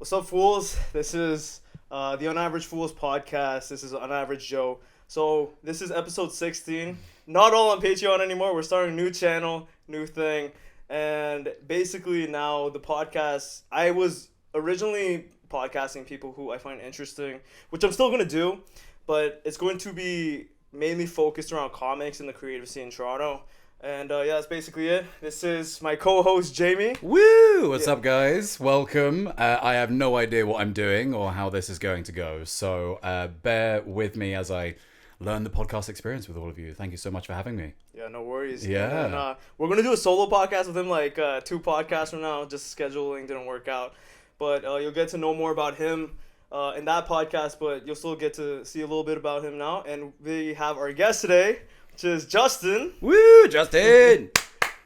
What's up, fools? This is the Unaverage Fools podcast. This is Unaverage Joe. So this is episode 16. Not all on Patreon anymore. We're starting a new channel, new thing. And basically now the podcast, I was originally podcasting people who I find interesting, which I'm still going to do. But it's going to be mainly focused around comics and the creative scene in Toronto. And yeah, that's basically it. This is my co-host, Jamie. Woo! What's up, guys? Welcome. I have no idea what I'm doing or how this is going to go, so bear with me as I learn the podcast experience with all of you. Thank you so much for having me. Yeah, no worries. Yeah. And, we're going to do a solo podcast with him, like 2 podcasts from now. Just scheduling didn't work out. But you'll get to know more about him in that podcast, but you'll still get to see a little bit about him now. And we have our guest today, which is Justin. Woo, Justin!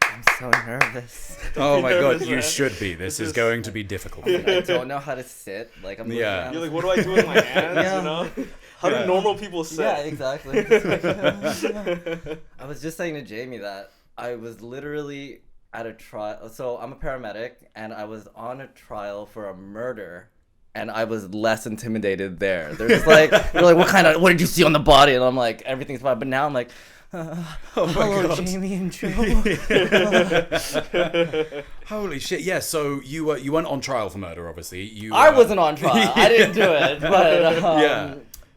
I'm so nervous. Oh my god, you man. should be. This is going to be difficult. I don't know how to sit. Like I'm. Yeah. You're like, what do I do with my hands, Yeah. you know? How do normal people sit? Yeah, exactly. I was just saying to Jamie that I was literally at a trial. So I'm a paramedic, and I was on a trial for a murder. And I was less intimidated there. They're just like, what did you see on the body? And I'm like, everything's fine. But now I'm like, hello, God. Jamie and Joe. Holy shit! Yeah, so you went on trial for murder, obviously. I wasn't on trial. I didn't do it. But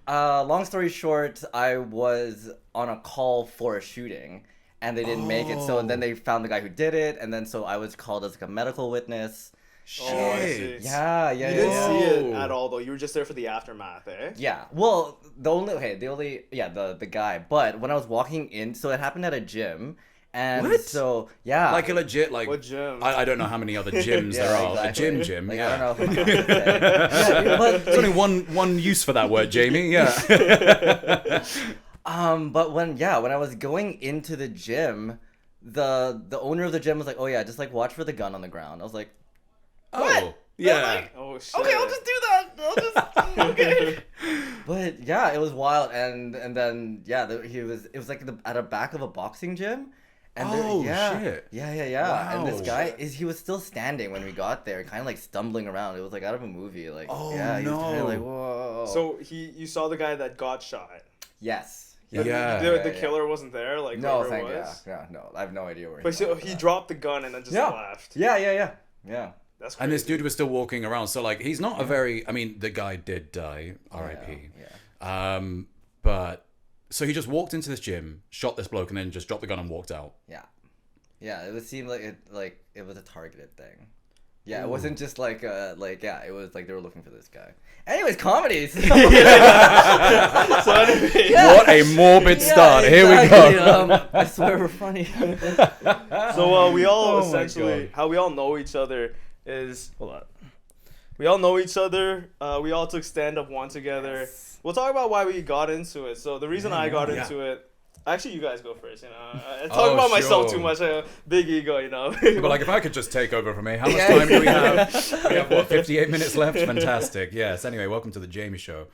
Yeah. Long story short, I was on a call for a shooting, and they didn't make it. So then they found the guy who did it, and then so I was called as like a medical witness. Oh, I see. Shit. Yeah. You didn't see it Whoa. at all, though. You were just there for the aftermath, eh? Yeah. Well, the guy. But when I was walking in, so it happened at a gym, and What? so yeah, Like a legit, like... What gym? I don't know how many other gyms there are. exactly. A gym, Like, yeah. I don't know if I'm allowed to say. Yeah, but There's only one use for that word, Jamie. Yeah. But when I was going into the gym, the owner of the gym was like, "Oh yeah, just like watch for the gun on the ground." I was like, Oh, yeah. Oh, shit. "Okay, I'll just do that. I'll just okay." But yeah, it was wild, and then it was like at the back of a boxing gym. And Oh, yeah, shit. Yeah. And this Wow. guy he was still standing when we got there, kind of like stumbling around. It was like out of a movie. Like, Oh, yeah, he was kind no. of like, whoa. So you saw the guy that got shot. yes. Yeah. The killer wasn't there, like No, whoever thank it you. was. Yeah, no, I have no idea where. But so he dropped the gun and then just left. Yeah. That's crazy. And this dude was still walking around. So, like, he's not a very... I mean, the guy did die, R.I.P. Yeah. But... So he just walked into this gym, shot this bloke, and then just dropped the gun and walked out. Yeah, it would seem like it was a targeted thing. Yeah, it wasn't just like it was like they were looking for this guy. Anyways, comedies. So anyway, Yeah. What a morbid start. Here we go. I swear we're funny. so we all Oh my essentially, God. how we all know each other is, hold on. We all know each other. We all took stand-up one together. Yes. We'll talk about why we got into it. So the reason I got yeah. into it, actually you guys go first, you know. I talk Oh, about myself sure. too much, big ego, you know. But, like, if I could just take over from me. How much time do we have? We have, what, 58 minutes left? Fantastic. Yes. Anyway, welcome to the Jamie Show.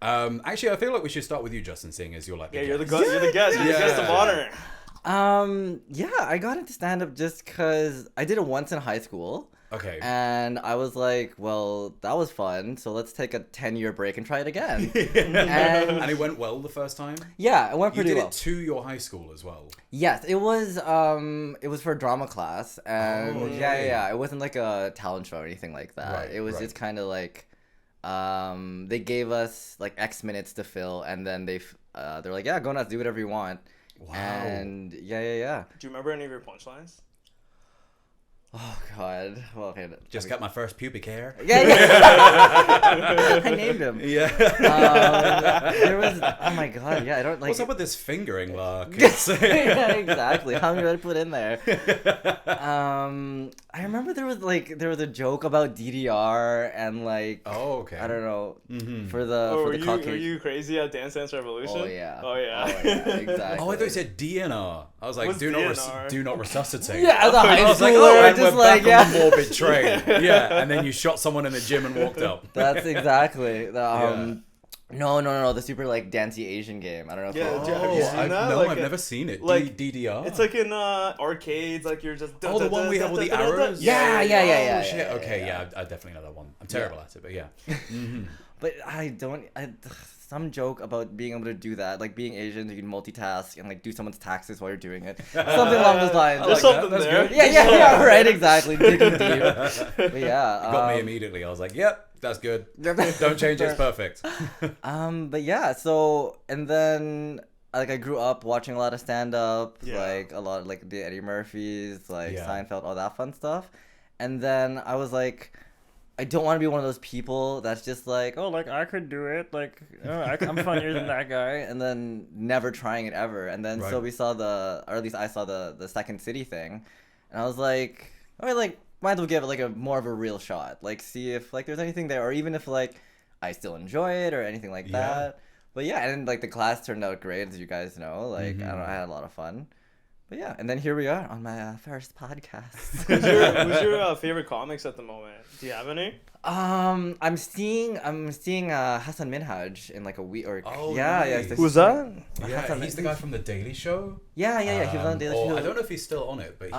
Actually, I feel like we should start with you, Justin, seeing as you're like the Yeah, you're the guest. you're the guest. You're the guest of Yeah. honor. Yeah, I got into stand-up just because I did it once in high school. Okay. And I was like, well, that was fun, so let's take a 10-year break and try it again. And it went well the first time? Yeah, it went You pretty did well. it to your high school as well? Yes, it was for a drama class, and Oh, yeah, it wasn't like a talent show or anything like that. Right, It was right. just kind of like they gave us like X minutes to fill, and then they're like, yeah, go nuts, do whatever you want. Wow. And yeah. Do you remember any of your punchlines? Oh God. Well, okay. Just got my first pubic hair. Yeah. I named him. Yeah. There was. Oh my God. Yeah, I don't like. What's up with this fingering, Lark? Yeah, exactly. How many did I put in there? I remember there was a joke about DDR and like Oh, okay. I don't know Mhm. for the Oh, for the were Caucasian. you crazy at Dance Dance Revolution? Oh yeah. Oh yeah. Exactly. Oh, I thought you said DNR. I was like, What's do not, DNR? do not resuscitate. Yeah, as a high I was like, schooler, oh, and just we're like back on the yeah. morbid train. Yeah, and then you shot someone in the gym and walked out. That's exactly. No. The super like dancey Asian game. I don't know if Yeah, you dude, have you seen that? No, Like I've never seen it. like, DDR. It's like in arcades, like you're just. Oh, the one we have all the arrows? Yeah. Oh, shit. Okay, yeah, I definitely know that one. I'm terrible at it, but yeah. But some joke about being able to do that, like being Asian, you can multitask and like do someone's taxes while you're doing it. Something along those lines. There's something That's there. good. Yeah, right, exactly. Digging deep. But yeah, It got me immediately. I was like, yep, that's good. Don't change it. It's perfect. But yeah, so and then like I grew up watching a lot of stand up, Yeah. like a lot of like the Eddie Murphys, like Yeah. Seinfeld, all that fun stuff. And then I was like, I don't want to be one of those people that's just like, oh, like I could do it, like I'm funnier than that guy, and then never trying it ever. And then so Right. we saw or at least I saw the Second City thing, and I was like, all right, like might as well give it like a more of a real shot, like see if like there's anything there, or even if like I still enjoy it or anything like Yeah. that. But yeah, and like the class turned out great, as you guys know. Like I don't know, I Mhm. had a lot of fun. But yeah, and then here we are on my first podcast. Who's your favorite comics at the moment? Do you have any? I'm seeing Hassan Minhaj in like a week or Oh, yeah. nice. This- Who's that? Yeah, Hassan he's the guy from The Daily Show. Yeah. He was on Daily or Show. I don't know if he's still on it, but he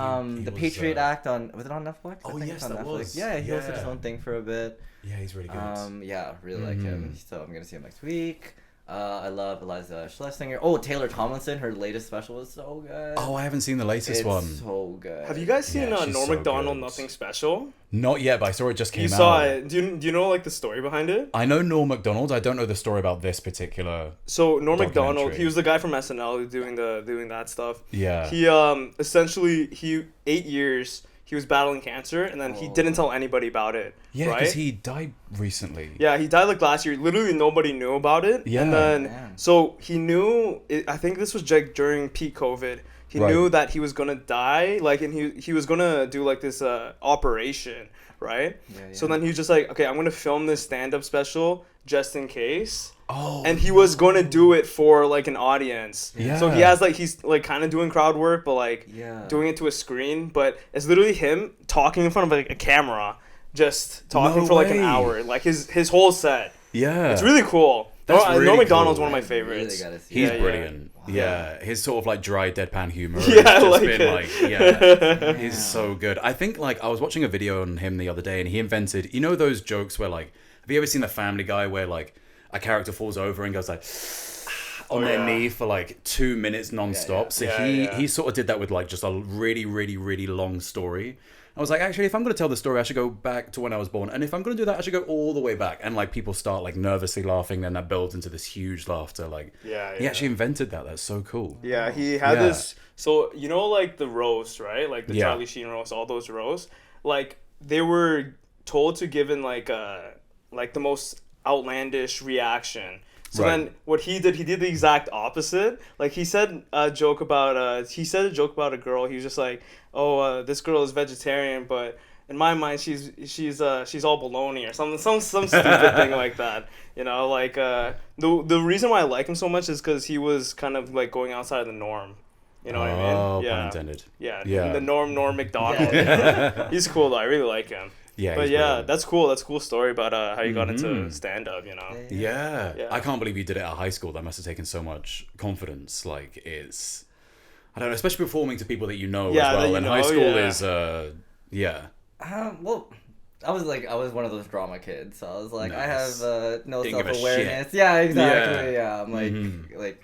The was, Patriot Act was it on Netflix? I Oh, think yes, it's on that Netflix. was. Yeah, he hosted his Yeah. own thing for a bit. Yeah, he's really good. Yeah, really like him. Mhm. So I'm gonna see him next week. I love Eliza Schlesinger. Oh, Taylor Tomlinson, her latest special was so good. Oh, I haven't seen the latest it's one. so good. Have you guys seen Yeah, she's Norm so Macdonald good. Nothing Special? Not yet, but I saw it just came You out. saw it. Do you know like the story behind it? I know Norm Macdonald. I don't know the story about this particular. So Norm Macdonald, Documentary. he was the guy from SNL doing that stuff. Yeah. He essentially 8 years he was battling cancer, and then he Oh. didn't tell anybody about it. Yeah, right? because he died recently. Yeah, he died like last year. Literally nobody knew about it. Yeah. And then Man. so he knew. I think this was like during peak COVID. He Right. knew that he was gonna die. Like, and he was gonna do like this operation, right? Yeah, So yeah. then he was just like, okay, I'm gonna film this stand-up special just in case. Oh. And he was going to do it for like an audience. Yeah. So he's like kind of doing crowd work, but like Yeah. doing it to a screen. But it's literally him talking in front of like a camera, just talking No for like an way. hour, like his whole set. Yeah. It's really cool. That's Norm really Macdonald's cool. one of my I favorites. really gotta see He's it. Yeah, brilliant. Wow. Yeah. His sort of like dry deadpan humor. Yeah, has just I like been it. like, yeah, he's so good. I think like I was watching a video on him the other day, and he invented, you know, those jokes where like, have you ever seen The Family Guy where like a character falls over and goes like on their yeah. knee for like 2 minutes non-stop? yeah. So Yeah. he sort of did that with like just a really, really, really long story. I was like, actually, if I'm going to tell the story, I should go back to when I was born. And if I'm going to do that, I should go all the way back. And like people start like nervously laughing, then that builds into this huge laughter. Like, Yeah, he yeah. actually invented that. That's so cool. Yeah, he had Yeah. this. So you know, like the roast, right? Like the Yeah. Charlie Sheen roast, all those roasts. Like they were told to give in like the most outlandish reaction. So Right. then what he did the exact opposite. Like he said a joke about a girl. He was just like, "Oh, this girl is vegetarian, but in my mind she's all baloney or something, some stupid thing like that." You know, like the reason why I like him so much is because he was kind of like going outside of the norm. You know what I mean? Oh, Yeah. pun intended. Yeah, Yeah. the Norm Macdonald. Yeah. He's cool though. I really like him. Yeah, But he's yeah, brilliant. that's cool. That's a cool story about how you got into Mhm. stand up. You know. Yeah. Yeah. I can't believe you did it at high school. That must have taken so much confidence. Like, I don't know, especially performing to people that you know Yeah, as that well. you And know, high school yeah. is, yeah. Well, I was one of those drama kids, so I was like, I Nice. have no Didn't give a self-awareness. Yeah, exactly. Yeah. Yeah, I'm like, Mhm.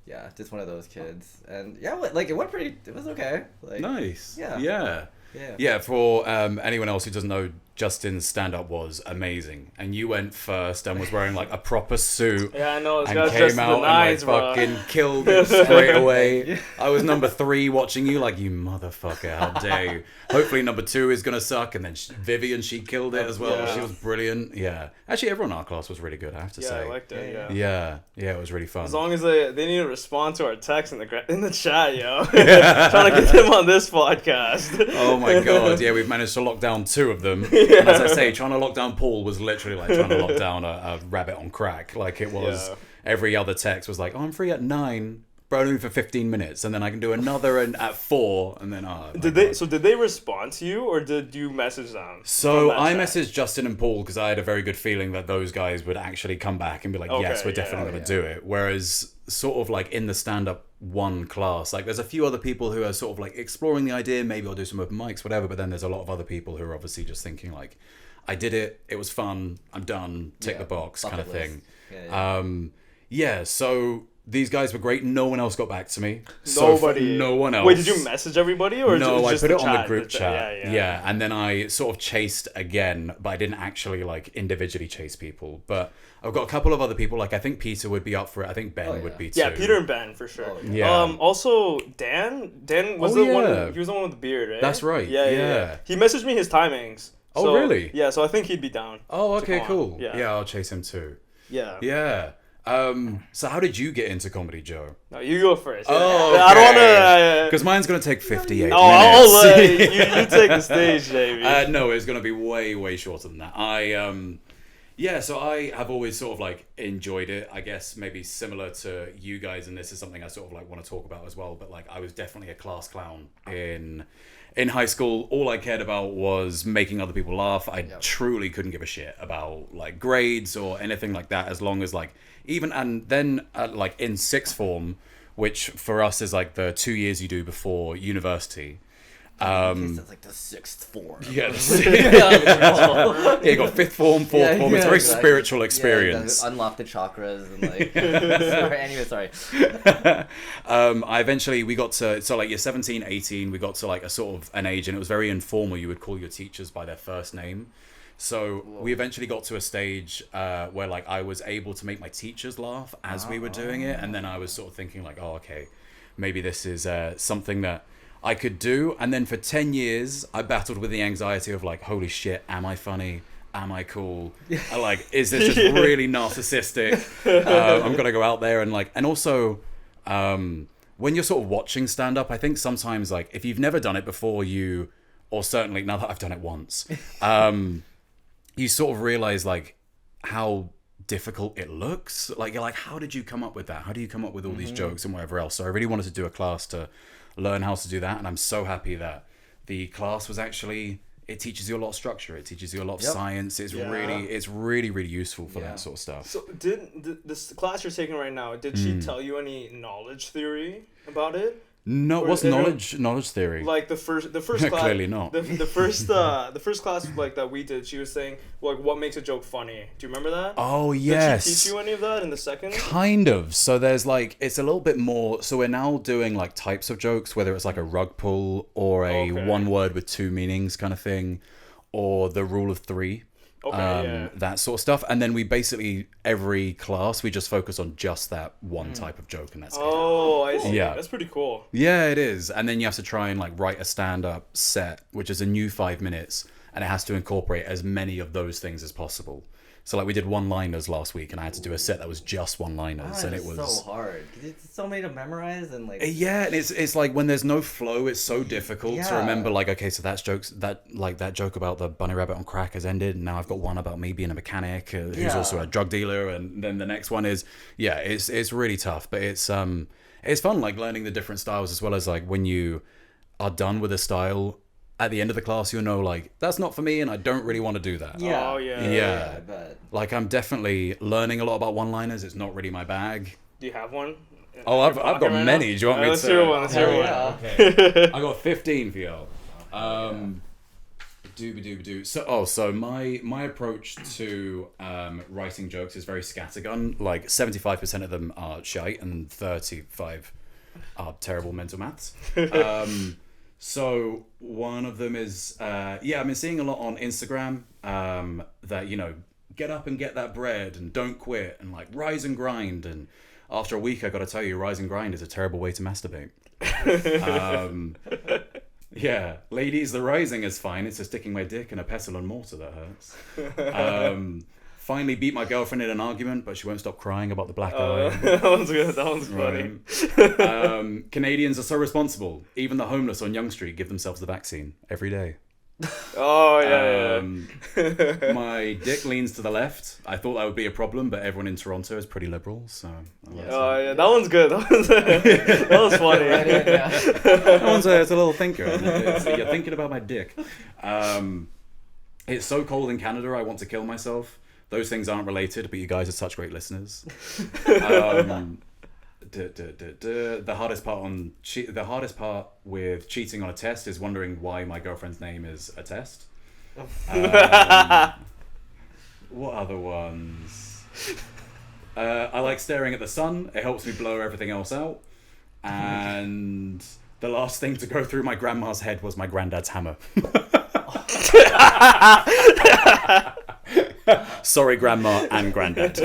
yeah, just one of those kids. And yeah, like it was okay. Like, Nice. Yeah. Yeah. Yeah. Yeah, for anyone else who doesn't know, Justin's stand-up was amazing. And you went first and was wearing like a proper suit. Yeah, I know. This And guy's came dressed to out the and nines, like bro. fucking killed it straight away. I was number 3 watching you like, you motherfucker, how dare you. Hopefully number 2 is gonna suck. And then Vivian, she killed it as well. Yeah. She was brilliant. Yeah. Actually, everyone in our class was really good, I have to Yeah, say. I liked it. Yeah, Yeah. Yeah, it was really fun. As long as they need to respond to our text in the chat, yo. Trying to get them on this podcast. Oh my god, yeah, we've managed to lock down 2 of them. And as I say, trying to lock down Paul was literally like trying to lock down a rabbit on crack. Like it was, Yeah. every other text was like, oh, I'm free at 9. only for 15 minutes, and then I can do another at 4, and then Did they respond to you, or did you message them? So on that I chat? messaged Justin and Paul because I had a very good feeling that those guys would actually come back and be like, Okay, yes, we're yeah. definitely going to do it. Whereas sort of like in the stand-up one class, like there's a few other people who are sort of like exploring the idea, maybe I'll do some open mics, whatever, but then there's a lot of other people who are obviously just thinking like, I did it, it was fun, I'm done, tick the box kind of bucket thing. list. Yeah, so these guys were great. No one else got back to me. Nobody. No one else. Wait, did you message everybody, or No, I just put it on the chat? group chat. Yeah. And then I sort of chased again, but I didn't actually like individually chase people. But I've got a couple of other people. Like I think Peter would be up for it. I think Ben would be too. Yeah, Peter and Ben for sure. Oh, yeah. Also, Dan was Oh, the one. yeah. He was the one with the beard, right? That's right, yeah. He messaged me his timings. Oh, So, really? Yeah, so I think he'd be down. Oh, to okay, come on. cool. Yeah. Yeah, I'll chase him too. Yeah. Yeah. So how did you get into comedy, Joe? No, you go first. Oh, I don't want to. Because mine's gonna take 58 Oh, I'll minutes. you take the stage, JB. No, it's gonna be way shorter than that. So I have always sort of like enjoyed it. I guess maybe similar to you guys, and this is something I sort of like want to talk about as well. But like, I was definitely a class clown in high school. All I cared about was making other people laugh. I truly couldn't give a shit about like grades or anything like that, as long as like and then like in sixth form, which for us is like the 2 years you do before university. That's like the sixth form. Yeah, you got fifth form, fourth form. It's a very spiritual experience. Yeah, unlock the chakras and like. sorry. I eventually we got to like you're 17, 18. We got to like a sort of an age, and it was very informal. You would call your teachers by their first name. So we eventually got to a stage where like I was able to make my teachers laugh as we were doing it, and then I was sort of thinking like, oh, okay, maybe this is something that I could do. And then for 10 years I battled with the anxiety of like, holy shit, am I funny? Am I cool? Like, is this just really narcissistic? I'm gonna go out there and like, and also when you're sort of watching stand up, I think sometimes like if you've never done it before, or certainly now that I've done it once, you sort of realize like how difficult it looks. Like you're like, how did you come up with that? How do you come up with all these jokes and whatever else? So I really wanted to do a class to learn how to do that, and I'm so happy that the class was actually, it teaches you a lot of structure, it teaches you a lot of science. It's really useful for that sort of stuff. So did this class you're taking right now, did she tell you any knowledge theory about it? No, what's knowledge theory? Like the first class. Clearly not. The first class like that we did, she was saying like what makes a joke funny. Do you remember that? Oh yes. Did she teach you any of that in the second? Kind of. So there's like, it's a little bit more. So we're now doing like types of jokes, whether it's like a rug pull or a one word with two meanings kind of thing, or the rule of three. That sort of stuff. And then we basically, every class, we just focus on just that one type of joke, and that's it. Oh, I see. Yeah. That's pretty cool. Yeah, it is. And then you have to try and like write a stand-up set, which is a new 5 minutes, and it has to incorporate as many of those things as possible. So like we did one-liners last week, and I had to do a set that was just one-liners, and it was so hard. It's so many to memorize and like. Yeah, and it's like when there's no flow, it's so difficult to remember. Like, okay, so that joke about the bunny rabbit on crack has ended, and now I've got one about me being a mechanic who's also a drug dealer, and then the next one is it's really tough, but it's fun like learning the different styles, as well as like when you are done with a style. At the end of the class, you'll know, like, that's not for me, and I don't really want to do that. Yeah. Oh, yeah. Yeah. I bet. Like, I'm definitely learning a lot about one-liners. It's not really my bag. Do you have one? Oh, I've got right many. now? Do you want me Let's to? hear one. Let's hear one. Okay. I got 15 for y'all. Dooby. So my approach to writing jokes is very scattergun. Like 75% of them are shite, and 35 are terrible mental maths. So one of them is, I've been seeing a lot on Instagram that, you know, get up and get that bread and don't quit and like rise and grind. And after a week, I got to tell you, rise and grind is a terrible way to masturbate. Yeah, ladies, the rising is fine. It's just sticking my dick in a pestle and mortar that hurts. Finally beat my girlfriend in an argument, but she won't stop crying about the black eye. That one's good. That one's funny. Canadians are so responsible. Even the homeless on Yonge Street give themselves the vaccine every day. Oh yeah. My dick leans to the left. I thought that would be a problem, but everyone in Toronto is pretty liberal, so. Oh yeah, that one's good. That was funny. That one's it's a little thinker. You're thinking about my dick. It's so cold in Canada, I want to kill myself. Those things aren't related, but you guys are such great listeners. The hardest part with cheating on a test is wondering why my girlfriend's name is a test. What other ones? I like staring at the sun. It helps me blow everything else out. And the last thing to go through my grandma's head was my granddad's hammer. Sorry, grandma and granddad.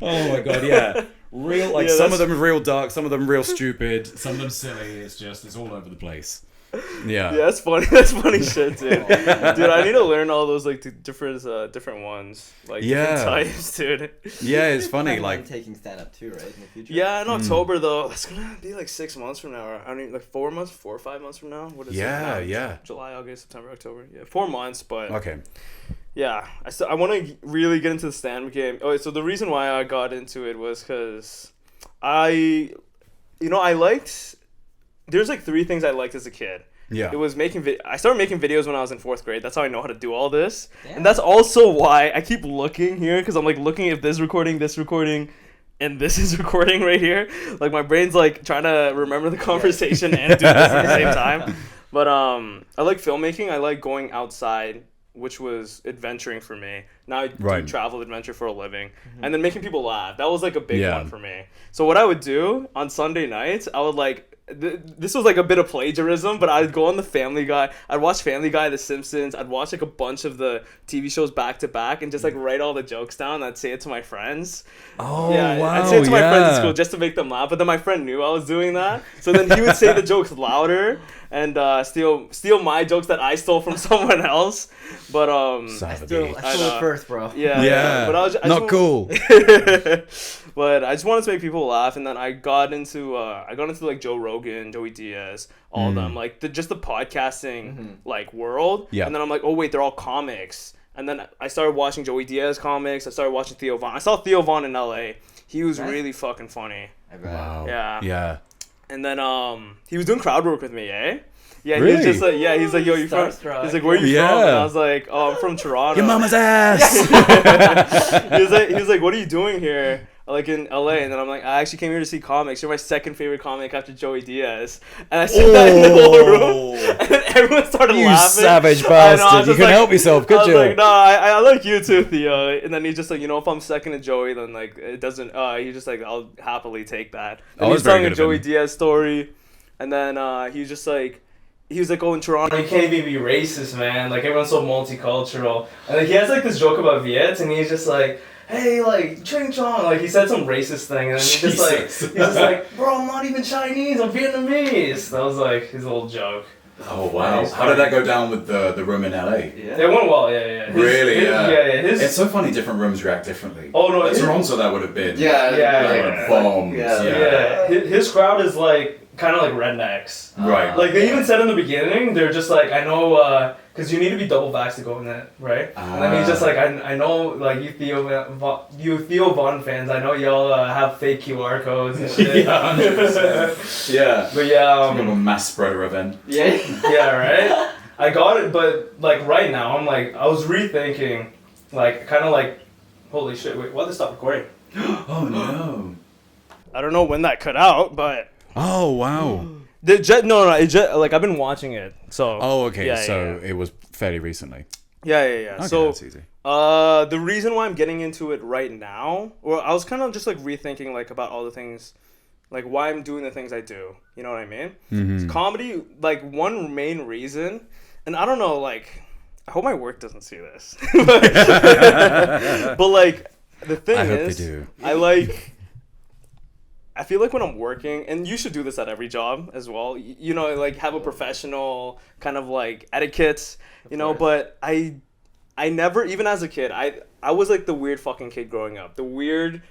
Oh my god, yeah. Real, like, some of them are real dark, some of them real stupid, some of them silly. It's all over the place. Yeah. Yeah, that's funny. That's funny shit, dude. Dude, I need to learn all those like different ones, like different types, dude. Yeah, it's funny. Like Like taking stand up too, right? In the future. Yeah, in October though. That's gonna be like 6 months from now. Or, I mean, like 4 months, 4 or 5 months from now. What is it? yeah, now? yeah. July, August, September, October. Yeah, 4 months, but Okay. yeah, I want to really get into the stand-up game. Oh, so the reason why I got into it was because I liked. There's like 3 things I liked as a kid. Yeah. It was I started making videos when I was in 4th grade. That's how I know how to do all this. Damn. And that's also why I keep looking here, because I'm like looking at this recording, and this is recording right here. Like my brain's like trying to remember the conversation and do this at the same time. But I like filmmaking. I like going outside, which was adventuring for me. Now I do travel adventure for a living. And then making people laugh. That was like a big one for me. So what I would do on Sunday nights, I would like, this was like a bit of plagiarism, but I'd go on the Family Guy. I'd watch Family Guy, The Simpsons. I'd watch like a bunch of the TV shows back to back and just like write all the jokes down. I'd say it to my friends. Oh, yeah, wow. I'd say it to my friends at school just to make them laugh. But then my friend knew I was doing that. So then he would say the jokes louder and steal my jokes that I stole from someone else. But I stole it first, bro. Yeah. But I not cool. But I just wanted to make people laugh, and then I got into like Joe Rogan, Joey Diaz, all of them, like just the podcasting like world. Yeah. And then I'm like, oh wait, they're all comics. And then I started watching Joey Diaz comics. I started watching Theo Von. I saw Theo Von in LA. He was really fucking funny. Wow. Yeah. Yeah. And then he was doing crowd work with me, eh? Yeah, really? He was just like, he's like, yo, you from? He's like, where are you from? And I was like, oh, I'm from Toronto. Your mama's ass. He was like, what are you doing here? Like in LA, and then I'm like, I actually came here to see comics. You're my second favorite comic after Joey Diaz. And I said that in the whole room, and then everyone started laughing. You savage bastard! You couldn't help yourself, could you? I was like, no, I like you too, Theo. And then he's just like, if I'm second to Joey, then like it doesn't. He's just like, I'll happily take that. And he's telling a Joey Diaz story, and then he was just like. He was like, oh, in Toronto, you can't even be racist, man. Like, everyone's so multicultural. And like, he has like this joke about Viets, and he's just like, hey, like, ching chong. Like, he said some racist thing, and then he's just like, bro, I'm not even Chinese, I'm Vietnamese. That was like his little joke. Oh, wow. How did that go down with the room in LA? Yeah. It went well, yeah. Really? Yeah. It's so funny, different rooms react differently. Oh, no. In Toronto, that would have been. Yeah. Bombs. Yeah. His crowd is like, kind of like rednecks. Right. Like, they even said in the beginning, they're just like, I know, because you need to be double vaxxed to go in that, right? And then he's just like, I know, like, you Theo Von fans, I know y'all have fake QR codes and shit. Yeah, 100%. Yeah. But yeah. It's a mass spreader event. Yeah. Yeah, right? I got it, but, like, right now, I'm like, I was rethinking, like, kind of like, holy shit, wait, why did it stop recording? Oh, no. I don't know when that cut out, but... Oh, wow. Like, I've been watching it, so... Oh, okay, it was fairly recently. Yeah. Okay, So, that's easy. The reason why I'm getting into it right now, well, I was kind of just, like, rethinking, like, about all the things, like, why I'm doing the things I do, you know what I mean? Mm-hmm. Comedy, like, one main reason, and I don't know, like, I hope my work doesn't see this, but, like, the thing I hope is, they do. I feel like when I'm working, and you should do this at every job as well, like have a professional kind of like etiquette, but I never, even as a kid, I was like the weird fucking kid growing up. The weird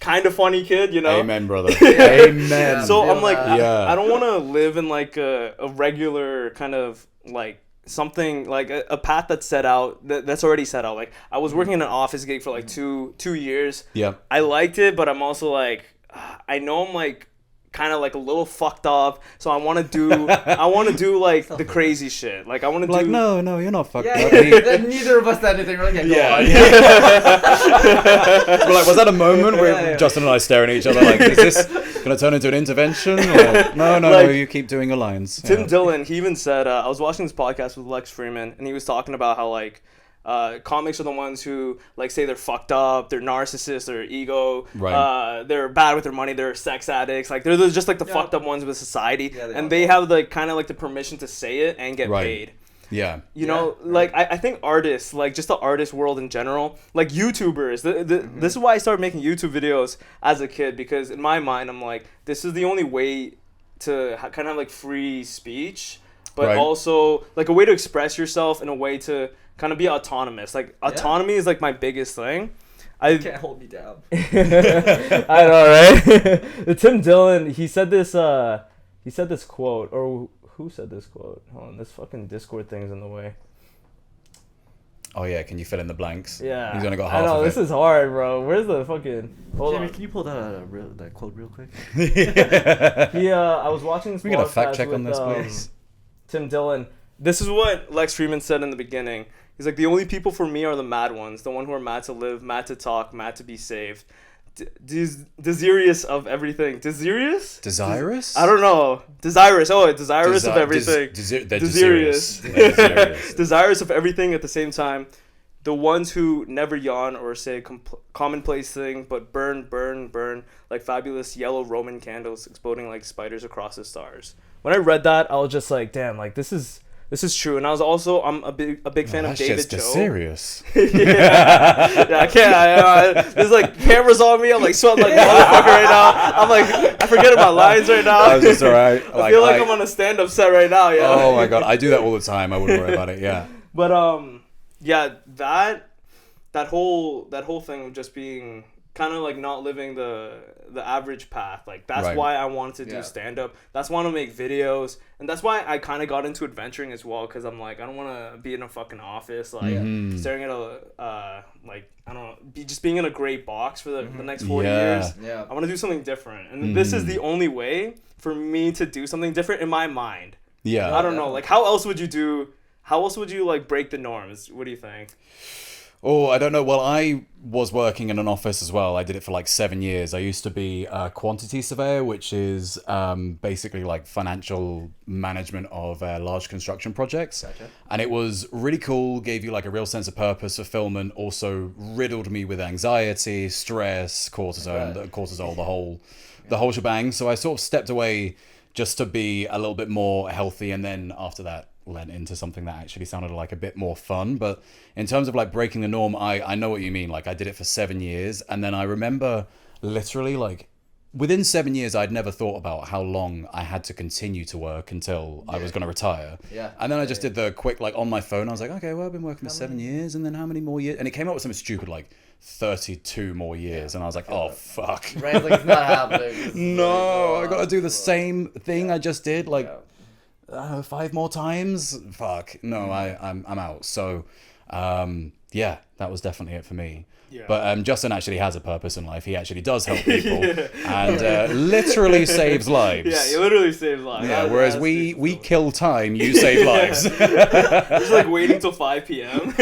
kind of funny kid, you know. Amen, brother. Amen. So feel I'm like, that. Yeah. I don't want to live in like a regular kind of like something like a path that's set out that's already set out. Like I was working in an office gig for like two years. Yeah. I liked it, but I'm also like, I know I'm like kind of like a little fucked up, so I want to do like the crazy shit. Like I want to Like, do no, you're not fucked Yeah, up. neither of us said anything. We're like, Yeah. yeah. We're like, was that a moment where Yeah. Justin and I staring at each other like, is this gonna turn into an intervention? Or, no, Like, you keep doing your lines. Tim Yeah. Dillon, he even said, I was watching this podcast with Lex Freeman, and he was talking about how like comics are the ones who like say they're fucked up, they're narcissists, they're ego, Right. they're bad with their money, they're sex addicts, like they're just like the fucked up ones with society, Yeah, and they have like kind of like the permission to say it and get Right. paid. Yeah. You know, like I think artists, like just the artist world in general, like YouTubers. This is why I started making YouTube videos as a kid, because in my mind I'm like, this is the only way to kind of have like free speech, but Right. also like a way to express yourself in a way to kind of be autonomous. Like autonomy is like my biggest thing. You can't hold me down. I know, right? Tim Dillon, he said this quote, or who said this quote? Hold on, this fucking Discord thing's in the way. Oh yeah, can you fill in the blanks? Yeah. He's only got I half know, of this it. is hard, bro. Where's the fucking... Hold Jamie, on. can you pull that quote real quick? I was watching this We got a podcast fact check with, on this, please. Tim Dillon. This is what Lex Freeman said in the beginning. He's like, the only people for me are the mad ones. The one who are mad to live, mad to talk, mad to be saved. Desirous of everything. Desirous? Desirous? I don't know. Desirous. Oh, desirous of everything. They're Desirous. desirous. They're desirous. Desirous of everything at the same time. The ones who never yawn or say a commonplace thing, but burn, burn, burn like fabulous yellow Roman candles exploding like spiders across the stars. When I read that, I was just like, damn, like this is true. And I was also, I'm a big fan of David Joe. Serious. yeah, I can't. There's like cameras on me. I'm like sweating like a motherfucker right now. I'm like, I forget my lines right now. I was just alright. I feel like I'm on a stand-up set right now. Yeah. Oh my god, I do that all the time. I wouldn't worry about it. Yeah. But yeah, that whole thing of just being kind of like not living the average path, like that's Right. why I wanted to do stand up. That's why I want to make videos, and that's why I kind of got into adventuring as well, because I'm like, I don't want to be in a fucking office like staring at a like I don't know, being in a gray box for the next 40 years. Yeah. I want to do something different, and this is the only way for me to do something different in my mind. Yeah. I don't know, like how else would you like break the norms? What do you think? Oh, I don't know. Well, I was working in an office as well. I did it for like 7 years. I used to be a quantity surveyor, which is basically like financial management of large construction projects. Gotcha. And it was really cool, gave you like a real sense of purpose, fulfillment, also riddled me with anxiety, stress, cortisol, the whole shebang. So I sort of stepped away just to be a little bit more healthy, and then after that led into something that actually sounded like a bit more fun. But in terms of like breaking the norm, I know what you mean. Like I did it for 7 years, and then I remember literally like within 7 years I'd never thought about how long I had to continue to work until I was going to retire. Yeah. And then I just did the quick like on my phone. I was like, okay, well I've been working for 7 years, and then how many more years? And it came up with something stupid like 32 more years, and I was like, oh fuck. Right, like it's not happening. It's No, like, I gotta do the same thing I just did like yeah. 5 more times. Fuck no, I'm out. So yeah, that was definitely it for me. Yeah. But Justin actually has a purpose in life. He actually does help people and literally saves lives. Yeah, he literally saves lives. Yeah, whereas we kill time, you save lives. Just like waiting till 5 p.m.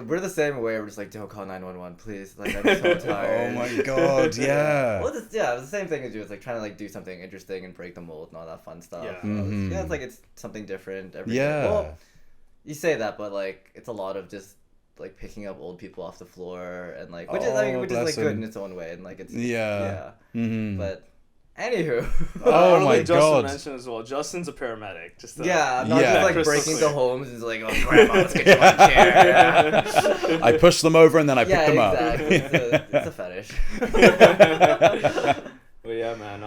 We're the same way. We're just like, don't call 911, please. Like, I'm so tired. Oh my god, yeah. Well, it's the same thing as you. It's like trying to like do something interesting and break the mold and all that fun stuff. Yeah. Yeah, it's like it's something different every day. Yeah. Well, you say that, but like it's a lot of just like picking up old people off the floor and like which is like bless good him. in its own way, and like it's Yeah. Mhm. But anywho. Oh I don't my think Justin god. mentioned as well. Justin's a paramedic. Just Yeah, not Yeah. just like crystal breaking clear. into homes and like, oh grandma, let's get you on a chair. Yeah. I push them over and then I pick Yeah, them exactly. up. It's a fetish. But yeah, man.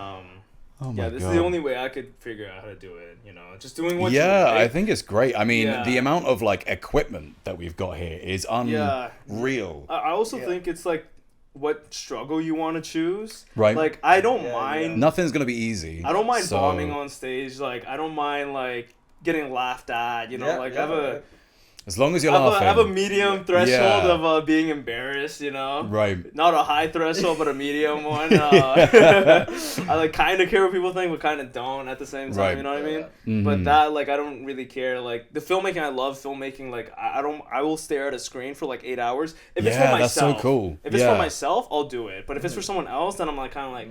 Oh my Yeah, this god. is the only way I could figure out how to do it. You know, just doing what. Yeah, you like. I think it's great. I mean, Yeah. the amount of like equipment that we've got here is Yeah. unreal. I also Yeah. think it's like what struggle you want to choose. Right. Like, I don't Yeah, mind. Nothing's gonna be easy. I don't mind so- bombing on stage. Like, I don't mind like getting laughed at. You know, like I have a. As long as you're I laughing. have a medium threshold Yeah. of being embarrassed, you know? Right. Not a high threshold, but a medium one. I like kind of care what people think, but kind of don't at the same time, Right. you know what I mean? Mhm. But that, like, I don't really care. Like, the filmmaking, I love filmmaking. Like, I will stare at a screen for like 8 hours. If it's for Yeah, myself. that's so cool. If it's Yeah. for myself, I'll do it. But if it's for someone else, then I'm like, kind of like,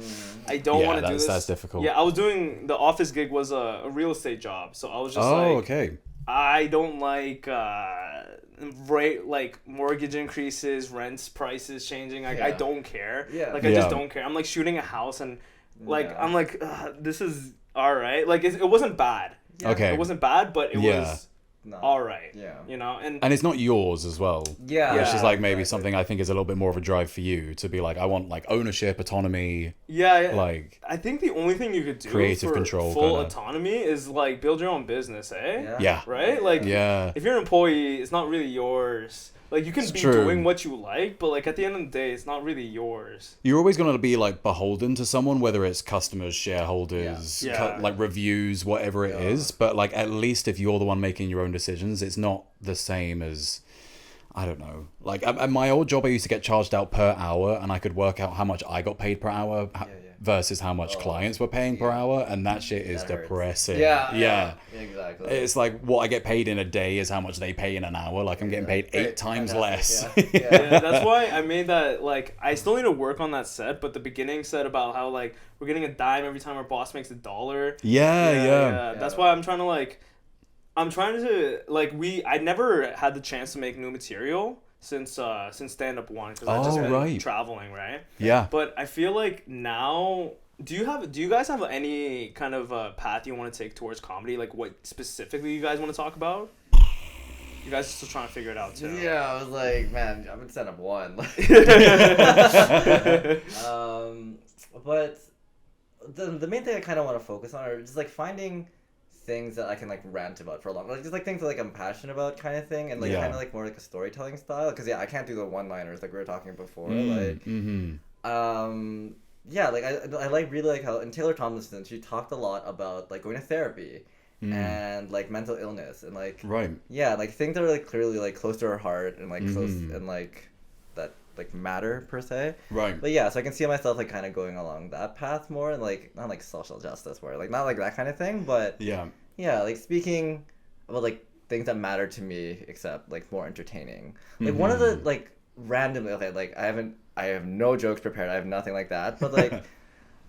I don't want to do this. That's difficult. Yeah, I was doing, the office gig was a real estate job. So I was just Oh, like, okay. I don't like rate like mortgage increases, rents prices changing. Like I Yeah. don't care. Yeah. Like I just Yeah. don't care. I'm like shooting a house and like Yeah. I'm like this is all right. Like it wasn't bad. Yeah. Okay. It wasn't bad, but it Yeah. was No. all right. Yeah. You know, and And it's not yours as well. Yeah. Which Yeah, is like maybe exactly. something I think is a little bit more of a drive for you to be like, I want like ownership, autonomy, yeah. like I think the only thing you could do Creative for control full kinda. autonomy is like build your own business, eh? Yeah. yeah, Right? Like yeah, if you're an employee, it's not really yours. Like you can It's be true. doing what you like, but like at the end of the day, it's not really yours. you're always going to be like beholden to someone, whether it's customers, shareholders, Yeah. Yeah. like reviews, whatever it is. But like at least if you're the one making your own decisions, it's not the same as, I don't know. Like at my old job, I used to get charged out per hour, and I could work out how much I got paid per hour versus how much clients were paying per hour, and that shit is That hurts. depressing. Yeah. yeah. Exactly. It's like what I get paid in a day is how much they pay in an hour. Like I'm getting paid 8 times less. Fantastic, yeah. Yeah, that's why I made that. Like, I still need to work on that set, but the beginning said about how like we're getting a dime every time our boss makes $1. Yeah. That's why I'm trying to like, I never had the chance to make new material since stand up one because I've just Oh, been right. traveling, right? Yeah. But I feel like now. Do you guys have any kind of path you want to take towards comedy? Like what specifically you guys want to talk about? You guys are still trying to figure it out too. Yeah, I was like, man, I've been set up one. But the main thing I kind of want to focus on are just like finding things that I can like rant about for a long, like just like things that like I'm passionate about kind of thing, and like Yeah. kind of like more like a storytelling style. Because I can't do the one-liners like we were talking before. Yeah, like I like really like how, and Taylor Tomlinson, she talked a lot about like going to therapy and like mental illness and like Right. yeah, like things that are like clearly like close to her heart and like close and like that like matter per se. Right. But yeah, so I can see myself like kind of going along that path more, and like not like social justice where like not like that kind of thing, but Yeah. yeah, like speaking about like things that matter to me except like more entertaining. Like one of the like randomly, okay, like I have no jokes prepared. I have nothing like that. But like,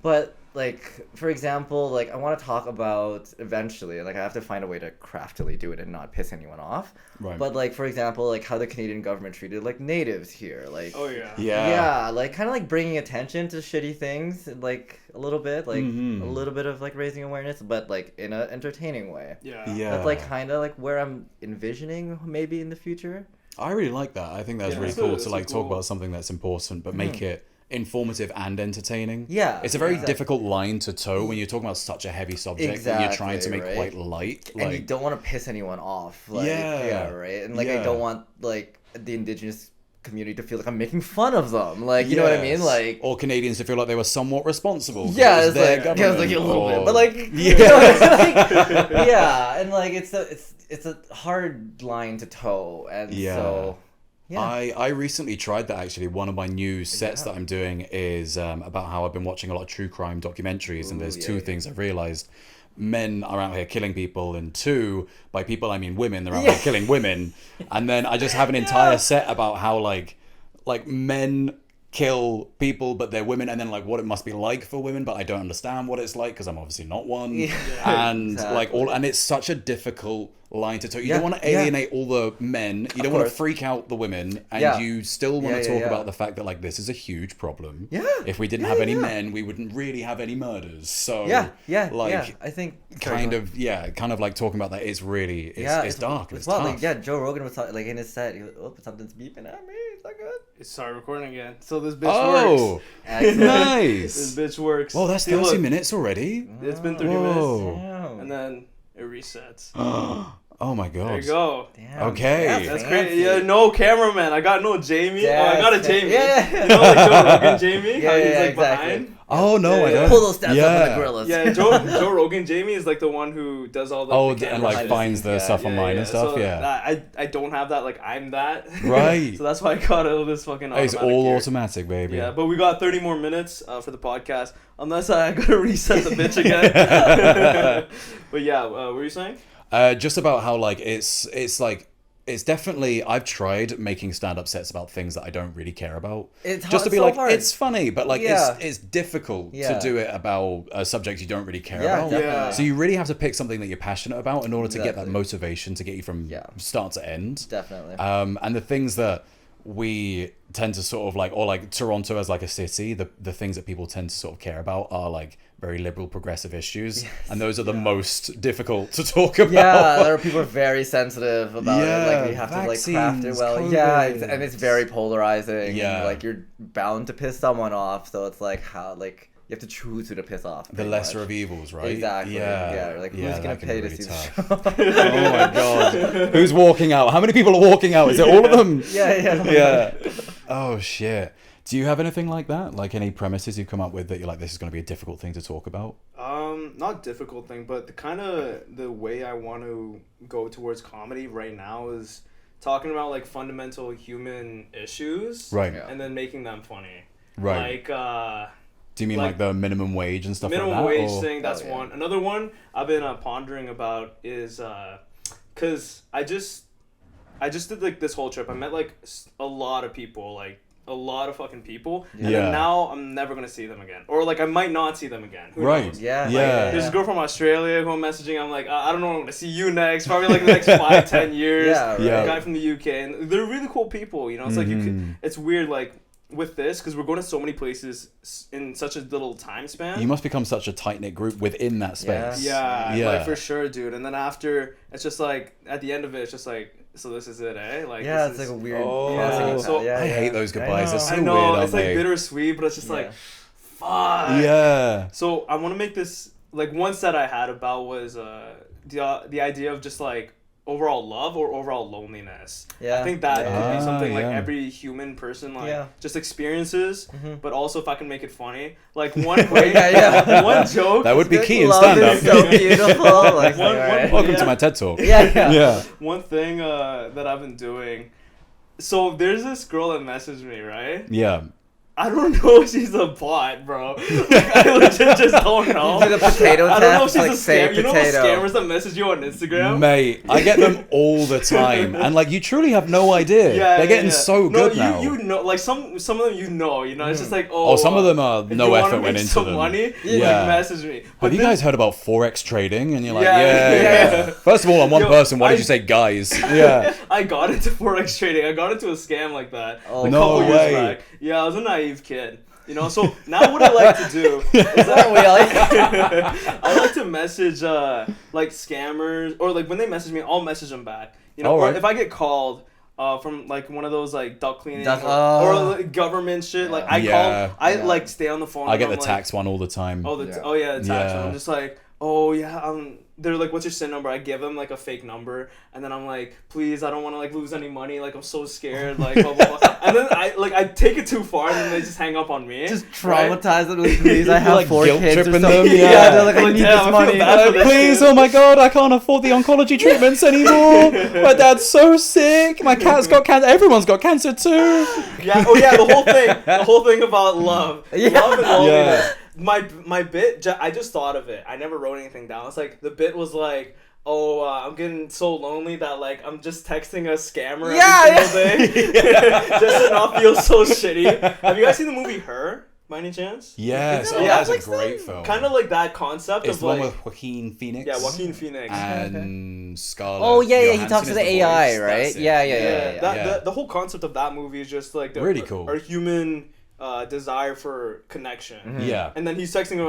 but like for example, like I want to talk about eventually. Like I have to find a way to craftily do it and not piss anyone off. Right. But like for example, like how the Canadian government treated like natives here. Like Oh yeah. Yeah. like kind of like bringing attention to shitty things, like a little bit, like a little bit of like raising awareness, but like in an entertaining way. Yeah. Yeah. That's like kind of like where I'm envisioning maybe in the future. I really like that. I think that's Yeah, really it's a- cool it's to a like talk cool- about something that's important, but make it informative and entertaining. Yeah, It's a very exactly. difficult line to toe when you're talking about such a heavy subject that you're trying to Exactly, make right? quite light. And you Like, don't want to piss anyone off. Like, Yeah. right. And like I Yeah. don't want like the indigenous community to feel like I'm making fun of them. Like, you know what I mean? Yes. Like, or Canadians to feel like they were somewhat responsible. 'cause yeah, it was it's their like yeah, it's like a government, little bit, or- but like Yeah. like, yeah, and like it's a hard line to toe, and Yeah. so yeah. I recently tried that actually. One of my new sets that I'm doing is about how I've been watching a lot of true crime documentaries, and there's Ooh, two yeah. things I've realized. Men are out here killing people, and two, by people I mean women, they're out here killing women. And then I just have an entire set about how like men kill people but they're women, and then like what it must be like for women, but I don't understand what it's like because I'm obviously not one. And like all, and it's such a difficult line to toe. You don't want to alienate all the men, you don't want to course. freak out the women, and Yeah. you still want to Yeah, talk yeah. about the fact that like this is a huge problem. Yeah. If we didn't Yeah, have any yeah. men, we wouldn't really have any murders. So like I think kind of like talking about that is really it's dark and it's well, tough. like, yeah, Joe Rogan was talking, like in his set, he was, oh, something's beeping at me. Is that good? Sorry, recording again. So this bitch works. Oh, Excellent. nice. This bitch works. Well, that's See, 30 look, minutes already. It's been 30 Whoa. minutes, Damn. and then it resets. Oh my god. There you go. Damn. Okay. That's fancy. great. Yeah, no cameraman. I got no Jamie. Oh, I That's got a fa- Jamie. Yeah. You know, like Joe Rogan Jamie? Yeah, How he's yeah, like exactly. behind? Oh no, I Yeah. don't. Pull those stats up Yeah. on the gorillas. Yeah, Joe Rogan Jamie is like the one who does all the Oh, the and camera like behind shit. the finds scenes, the yeah. stuff online and stuff. So Yeah. I don't have that. Like I'm that. Right. So that's why I got all this fucking. It's automatic all gear. automatic, baby. Yeah, but we got 30 more minutes for the podcast, unless I gotta reset the bitch again. But yeah, what were you saying? Just about how like it's like it's definitely I've tried making stand-up sets about things that I don't really care about. It's just to be so like hard. it's funny, but like Yeah. it's difficult to Yeah. do it about a subject you don't really care Yeah, about. definitely. Yeah. So you really have to pick something that you're passionate about in order to get that Exactly. motivation to get you from Yeah. start to end. Definitely. And the things that we tend to sort of like, or like Toronto as like a city, the things that people tend to sort of care about are like very liberal progressive issues, and those are the most difficult to talk about. Yeah, there are people are very sensitive about it. Like Yeah, you have to like craft it vaccines, well. COVID. Yeah, and it's very polarizing. Yeah. And, like you're bound to piss someone off. So it's like how like you have to choose who to piss off. The pretty lesser much. of evils, right? Exactly. Yeah. Like Yeah, who's gonna that can pay be to really see the tough. show? Oh my god, who's walking out? How many people are walking out? Is it all of them? Yeah. Yeah. Oh shit. Do you have anything like that? Like any premises you've come up with that you're like, this is going to be a difficult thing to talk about? Not difficult thing, but the way I want to go towards comedy right now is talking about like fundamental human issues, Right. Yeah. and then making them funny. Right. Like Do you mean like the minimum wage and stuff minimum like that? wage or- thing. That's Oh, yeah. one. Another one I've been pondering about is because I just did like this whole trip. I met like a lot of people, like a lot of fucking people, and Yeah. then now I'm never gonna see them again, or like I might not see them again. Who Right. knows? Yeah. Yeah. There's a girl from Australia who I'm messaging. I'm like, I don't know when I'm gonna see you next. Probably like the next 5-10 years. Yeah, right. Yeah. A guy from the UK, and they're really cool people. You know, it's like you could. It's weird, like with this, because we're going to so many places in such a little time span. You must become such a tight knit group within that space. Yeah, Yeah. like for sure, dude. And then after, it's just like at the end of it, it's just like, so this is it, eh? Like Yeah, this it's is, like a weird. Oh. crossing path. So- yeah, I hate those goodbyes. They're know. so I know weird, aren't it's like they? bittersweet, but it's just like, Yeah. fuck. Yeah. So I want to make this like one set I had about was the idea of just like overall love or overall loneliness. Yeah. I think that Yeah. could be something like yeah. every human person like Yeah. just experiences, Mhm. but also if I can make it funny, like one way, Yeah. one joke. That would be key in Love stand up. is so beautiful. Like, One- alright. Welcome Yeah. to my TED Talk. Yeah. Yeah. One thing that I've been doing. So there's this girl that messaged me, right? Yeah. I don't know if she's a bot, bro. Like, I legit just don't know. You do the potato I don't know if test, she's like, a say scam. You know potato. those scammers that message you on Instagram? Mate, I get them all the time. And like you truly have no idea. They're getting so good no, now. you know, like some of them you know, it's just like, Oh, some of them are if no you wanna effort make went into some them. money, Yeah. like, message me. But Have you then- guys heard about Forex trading? And you're like, Yeah, yeah. yeah. First of all, I'm one Yo, person. Why did I- you say guys? Yeah. I got into forex trading. I got into a scam like that Oh, a no couple way. years back. Yeah, I was a naive kid. You know, so now what I like to do is Aren't we all? I like to message like scammers, or like when they message me, I'll message them back. You know, or Alright. if I get called from like one of those like duck cleaning Duck- or oh. like, government shit, like I Yeah. call, I Yeah. like stay on the phone. I and get I'm the like, tax one all the time. Oh, Yeah. oh yeah, the tax Yeah. one. I'm just like, oh yeah, they're like, what's your SIN number? I give them like a fake number, and then I'm like, please, I don't want to like lose any money. Like I'm so scared. Like blah blah blah. And then I take it too far, and then they just hang up on me. Just right? traumatize them with please. I have like, 4 guilt kids or tripping something. them, Yeah, yeah. they're like, I Like, need damn, this I feel money. bad for this Please, kid. oh my god, I can't afford the oncology treatments anymore. My dad's so sick. My cat's got cancer. Everyone's got cancer too. Yeah. Oh yeah. The whole thing about love. Yeah. Love and loneliness. Yeah. My bit. I just thought of it. I never wrote anything down. It's like the bit was like, oh, I'm getting so lonely that like I'm just texting a scammer every single day, just to not feel so shitty. Have you guys seen the movie Her, by any chance? Yes, Is it oh, on that's a Netflix great then? film. Kind of like that concept It's of the one like, with Joaquin Phoenix. yeah, Joaquin Phoenix. And Scarlett. Oh yeah, yeah. He Johansson talks to is the AI, voice. right? That's it. Yeah. Yeah, Yeah. the whole concept of that movie is just like Really cool. Our human desire for connection. Yeah. And then he's texting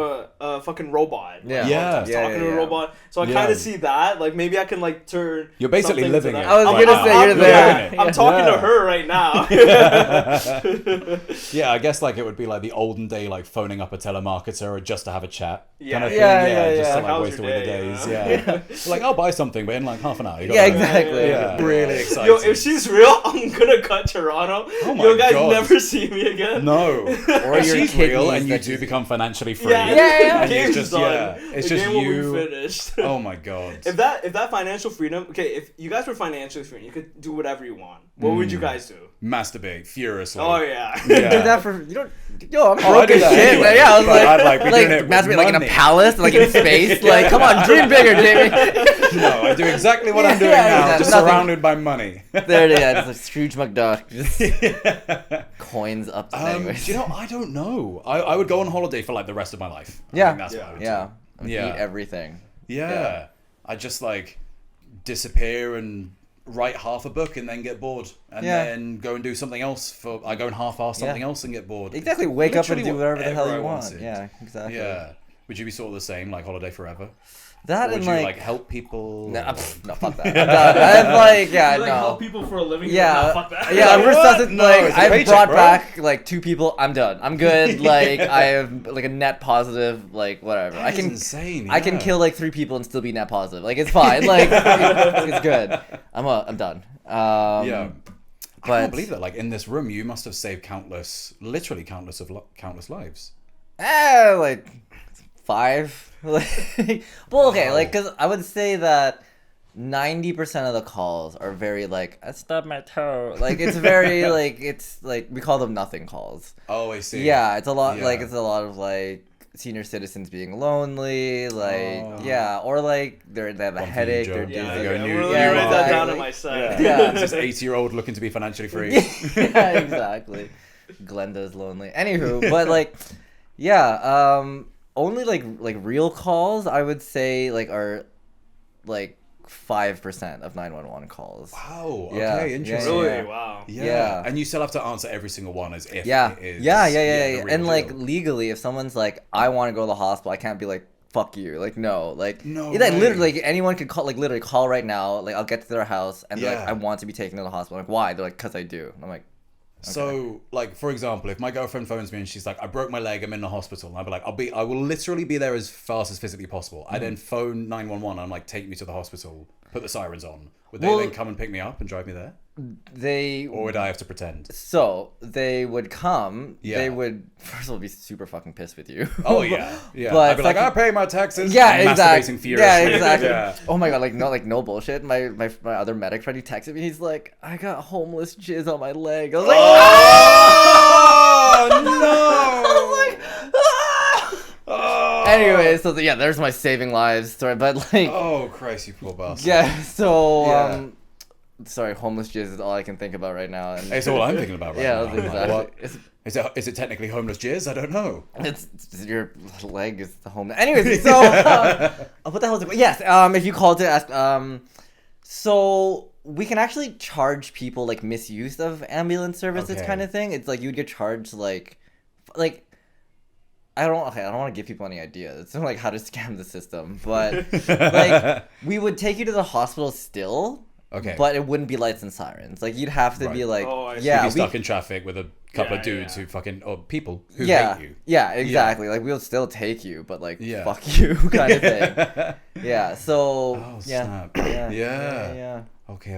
a fucking robot. Yeah. Yeah. He's talking to a robot. So I Yeah. kind of see that. Like maybe I can like turn. You're basically something living into it. that. I was gonna say, you're there. I'm talking Yeah. to her right now. Yeah, I guess like it would be like the olden day, like phoning up a telemarketer just to have a chat. Yeah. Kind of thing. Yeah, Just yeah. to like How's waste your away the day, you days. know? Yeah. Like I'll buy something, but in like half an hour. You got Yeah, it. exactly. Yeah. Really exciting. Yo, if she's real, I'm gonna cut Toronto. Oh my you guys God. never see me again. No. Or If your she's real kidneys and you that do you- become financially free. Yeah, Yeah. And Game's it's just done. it's The just game will you. be finished. Oh my god. If that financial freedom, okay, if you guys were financially free, you could do whatever you want. What would you guys do? Masturbate furiously. Oh yeah. Yeah. Do that for you don't. Yo, I'm Oh, I broke do as that shit. anyway, Yeah, I was but I'd, like, be doing it with masturbate like in a money. palace, like in space. Like, come on, dream bigger, Jamie. No, I do exactly what I'm doing Yeah, now, exactly. just Nothing. surrounded by money. There it is. It's like Scrooge McDuck. Just coins up to anyways. Do you know, I don't know. I would go on holiday for like the rest of my life. I Yeah. think that's what I would Yeah. do. Yeah. Eat everything. Yeah. I just like disappear and write half a book and then get bored. And Yeah. then go and do something else I go and half-ass something Yeah. else and get bored. Exactly. Wake up and Literally do whatever the hell whatever you I want. wanted. Yeah, exactly. Yeah. Would you be sort of the same, like holiday forever? That Or would and you like, like help people? no, no, fuck that. I'm done. I'm like, yeah, You, like, no. help people for a living. Yeah, No, fuck that. yeah. Like, We're what? such a, No, like it's a I've paycheck, brought bro. back like 2 people. I'm done. I'm good. Like I have like a net positive. Like whatever. That I is can insane. I can yeah. kill like 3 people and still be net positive. Like it's fine. Like it's good. I'm done. Yeah. I but- can't believe that. Like in this room, you must have saved literally countless lives. Like 5. Like, well, okay, Wow. like because I would say that 90% of the calls are very like I stubbed my toe. Like it's very like it's like we call them nothing calls. Oh, I see. Yeah, it's a lot. Yeah. Like it's a lot of like senior citizens being lonely. Like Oh. yeah, or like they have a One for you, headache. Joe. They're Yeah, dizzy. There you yeah, go, we're new- literally yeah, write that down exactly. on my side. Yeah. It's just 80-year-old looking to be financially free. Yeah, exactly. Glenda's lonely. Anywho, but like, yeah, only like real calls I would say like are like 5% of 911 calls. Wow. Yeah, Okay. yeah, Interesting. Really? Yeah. Wow. Yeah. Yeah. And you still have to answer every single one as if Yeah. it is. Yeah. the real And like deal. legally, if someone's like, I want to go to the hospital, I can't be like, fuck you. Like no, like No like way. literally, like anyone could call, like literally call right now. Like I'll get to their house and be like, Yeah. I want to be taken to the hospital. I'm like why? They're like, cause I do. And I'm like, So, like, for example, if my girlfriend phones me and she's like, I broke my leg, I'm in the hospital, and I'll be like, I will literally be there as fast as physically possible. I then phone 911 and I'm like, take me to the hospital, put the sirens on. Would they Well- then come and pick me up and drive me there? they Or would I have to pretend? So they would come. Yeah. They would first of all be super fucking pissed with you. Oh, yeah. Yeah. But I'd be like, I second- pay my taxes. Yeah, I'm exactly. masturbating furiously. Yeah, exactly. Yeah. Oh my god, like no bullshit. My other medic friend, he texted me. He's like, I got homeless jizz on my leg. I was like, Oh, no! I was like, ah! Oh. Anyway, so yeah, there's my saving lives story. But like, Oh, Christ, you poor bastard. yeah. So Yeah. sorry, homeless jizz is all I can think about right now. And It's all I'm thinking about right yeah, now. that's I'm like, exactly. what? Is it technically homeless jizz? I don't know. It's your leg is the home. Anyways, so what the hell is it? Yes, if you called to ask, so we can actually charge people like misuse of ambulance services Okay. kind of thing. It's like you'd get charged like I don't want to give people any ideas. It's not like how to scam the system, but like we would take you to the hospital still. Okay. But it wouldn't be lights and sirens. Like you'd have to be Right. like, Oh, I see. yeah, You'd be stuck in traffic with a couple Yeah, of dudes yeah. who fucking, or people who yeah, hate you. yeah, exactly. Like we'll still take you, but like Yeah. fuck you kind of thing. Yeah. So Oh, yeah, snap. yeah, Yeah. yeah. Okay.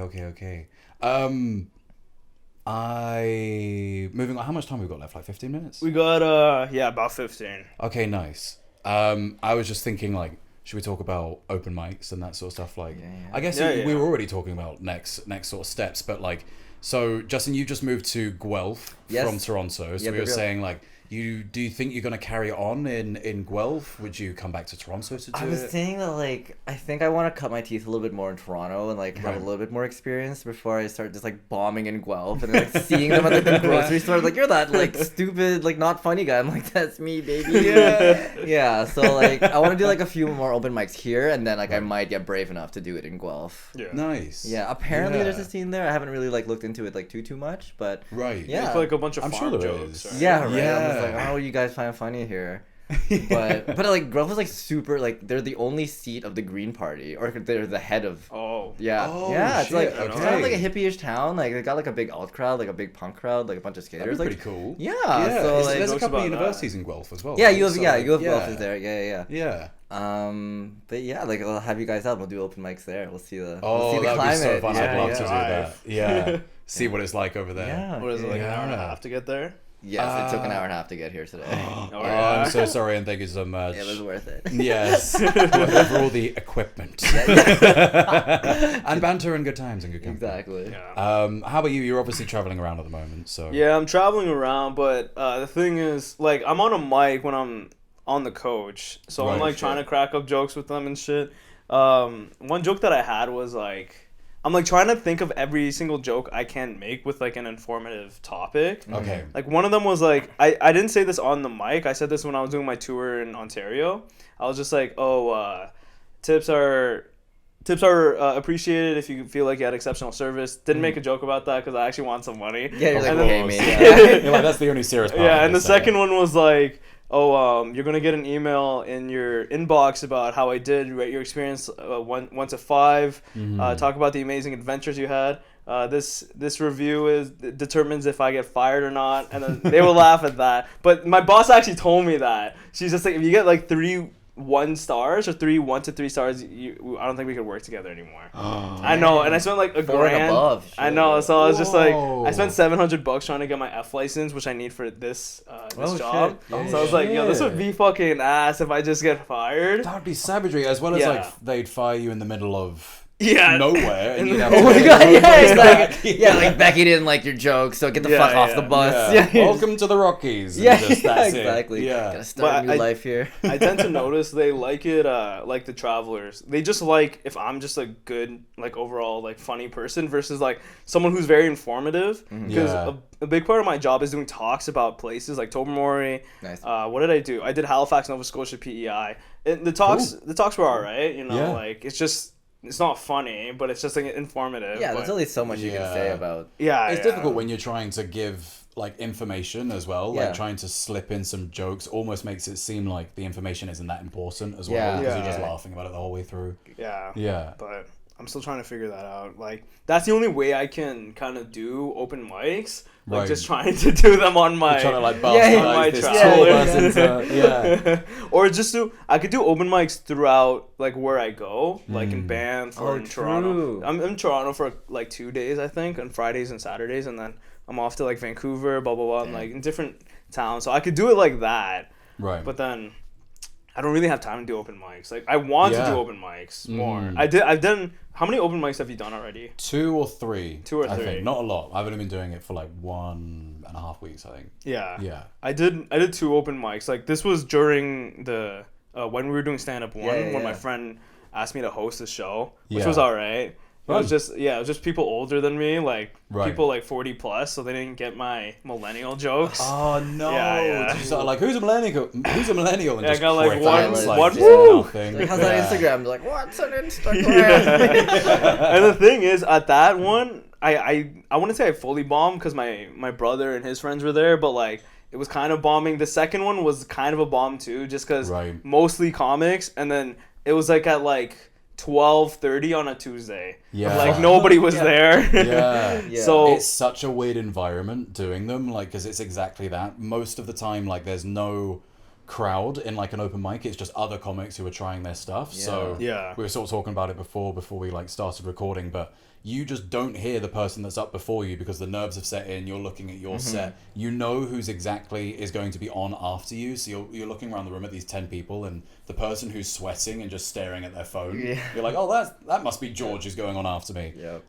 Moving on. How much time we got left? Like 15 minutes? We got about 15. Okay, nice. I was just thinking, like, should we talk about open mics and that sort of stuff? Like, Yeah. I guess Yeah, we yeah. were already talking about next sort of steps, but like, so Justin, you just moved to Guelph Yes. from Toronto. So Yeah, we were but- saying like, do you think you're going to carry on in Guelph? Would you come back to Toronto to do I was it? saying that, like, I think I want to cut my teeth a little bit more in Toronto and, like, have a Right. little bit more experience before I start just, like, bombing in Guelph and, like, seeing them at, like, the grocery store. Like, you're that, like, stupid, like, not funny guy. I'm like, that's me, baby. Yeah, so, like, I want to do, like, a few more open mics here, and then, like, I might get brave enough to do it in Guelph. Yeah. Nice. Yeah, apparently Yeah. there's a scene there. I haven't really, like, looked into it, like, too much, but... Right. Yeah. It's like a bunch of I'm sure farm there jokes. is. Right? Yeah, right. Yeah. I'm just like, oh, you guys find funny here. But like Guelph is like super like they're the only seat of the Green Party, or they're the head of. Oh. Yeah, Oh, yeah. It's shit, like it's kind of okay. like a hippie-ish town. Like they got like a big alt crowd, like a big punk crowd, like a bunch of skaters. That'd be Like pretty cool. yeah. Yeah. So Is- like there's a jokes couple of about that. universities in Guelph as well. yeah, right? you have So, yeah you have yeah. Guelph is there. Yeah. Yeah. But yeah, like I'll have you guys out. We'll do open mics there. We'll see the Oh, we'll see the that'd be so climate. fun. Yeah, I'd love yeah. to do that. Yeah. See what it's like over there. Yeah. What is it, like an hour and a Yeah. half to get there? Yes, it took an hour and a half to get here today. Oh, yeah. I'm so sorry and thank you so much. It was worth it. Yes. For all the equipment. And banter and good times and good company. Exactly. Yeah. How about you? You're obviously traveling around at the moment, so Yeah, I'm traveling around, but the thing is, like, I'm on a mic when I'm on the coach, so I'm Right, like trying to crack up jokes with them and shit. One joke that I had was like, I'm like trying to think of every single joke I can make with like an informative topic. Okay. Like one of them was like, I didn't say this on the mic. I said this when I was doing my tour in Ontario. I was just like, tips are appreciated if you feel like you had exceptional service. Didn't make a joke about that because I actually want some money. Yeah, you're like, And okay, then- me. You're like, that's the only serious part. Yeah, of and the this, second one was like, you're gonna get an email in your inbox about how I did, rate your experience 1 to 5, talk about the amazing adventures you had. This review determines if I get fired or not, and then they will laugh at that. But my boss actually told me that. She's just like, if you get like 3 1 stars or 1 to 3 stars, I don't think we could work together anymore. I know, and I spent like a 4 and grand. above. I know, so I was just like, Whoa. I spent $700 trying to get my F license, which I need for this Oh, job. shit. So I was like, yo, this would shit. be fucking ass if I just get fired. That would be savagery, as well as Yeah. like they'd fire you in the middle of Yeah. nowhere, and you'd have Oh to my like, god, go yeah, it's back. like, yeah, like Becky didn't like your joke, so get the Yeah, fuck off yeah, the bus. Yeah. Yeah, Welcome to the Rockies. and yeah, just, that's it. exactly. Yeah. Gotta start a But new I- life here. I tend to notice they like it, like the travelers. They just like if I'm just a good, like overall, like funny person versus like someone who's very informative. Because Yeah. a big part of my job is doing talks about places like Tobermory. Nice. What did I do? I did Halifax, Nova Scotia, PEI. And the talks were alright. You know, Yeah. like it's not funny, but it's just like informative. Yeah, but, there's only so much you can say Yeah. about. yeah, It's yeah. difficult when you're trying to give like information as well. Yeah. Like trying to slip in some jokes almost makes it seem like the information isn't that important as well. Yeah. Because you're just Yeah. laughing about it the whole way through. Yeah. Yeah. But I'm still trying to figure that out. Like that's the only way I can kind of do open mics. Like Right. just trying to do them on my Trying to like Yeah, bastardize my this travel. tour bus into yeah. or just I could do open mics throughout like where I go, like in Banff or Oh, in Toronto. true. I'm in Toronto for like 2 days, I think, on Fridays and Saturdays, and then I'm off to like Vancouver, blah blah blah, and like in different towns. So I could do it like that, Right. but then I don't really have time to do open mics. Like I want to Yeah. do open mics more. Mm. I've done. How many open mics have you done already? 2 or 3. 2 or I 3. think. Not a lot. I've only been doing it for like 1.5 weeks, I think. Yeah. Yeah. I did 2 open mics. Like this was during the when we were doing stand up 1 Yeah, when my yeah. friend asked me to host the show, which Yeah. was all right. It Fun. was just people older than me, like Right. people like 40 plus, so they didn't get my millennial jokes. Oh no! Yeah, yeah. Just sort of like who's a millennial? Who's a millennial? And Yeah, I just got, like, quick one- answers, one- just woo! nothing. Like, how's Yeah. that Instagram? Like, what's an Instagram? And the thing is, at that one, I wouldn't say I fully bombed because my brother and his friends were there, but like it was kind of bombing. The second one was kind of a bomb too, just because Right. mostly comics, and then it was like at like 12:30 on a Tuesday. Yeah. Like nobody was Yeah. there. Yeah. Yeah. So It's such a weird environment doing them, like, because it's exactly that. Most of the time, like, there's no crowd in like an open mic. It's just other comics who are trying their stuff. So Yeah. we were sort of talking about it before we like started recording, but you just don't hear the person that's up before you because the nerves have set in. You're looking at your set. You know who's exactly is going to be on after you. So you're looking around the room at these 10 people, and the person who's sweating and just staring at their phone. Yeah. You're like, oh, that must be George who's going on after me. Yep.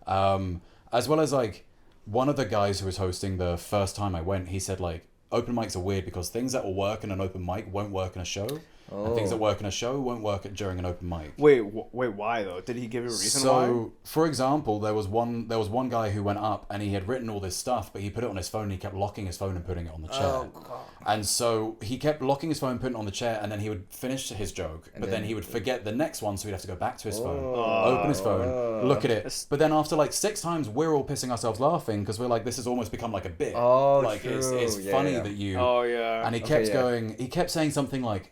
As well as like one of the guys who was hosting the first time I went, he said like, open mics are weird because things that will work in an open mic won't work in a show. And things that work in a show won't work during an open mic. Wait, why though? Did he give a reason why? So, for example, there was one guy who went up and he had written all this stuff, but he put it on his phone and he kept locking his phone and putting it on the chair. Oh, God. And so he kept locking his phone and putting it on the chair, and then he would finish his joke, but then he would forget the next one, so he'd have to go back to his phone, open his phone, look at it. But then after like 6 times, we're all pissing ourselves laughing because we're like, this has almost become like a bit. Like true. it's funny that you. Oh yeah. And he kept going. He kept saying something like,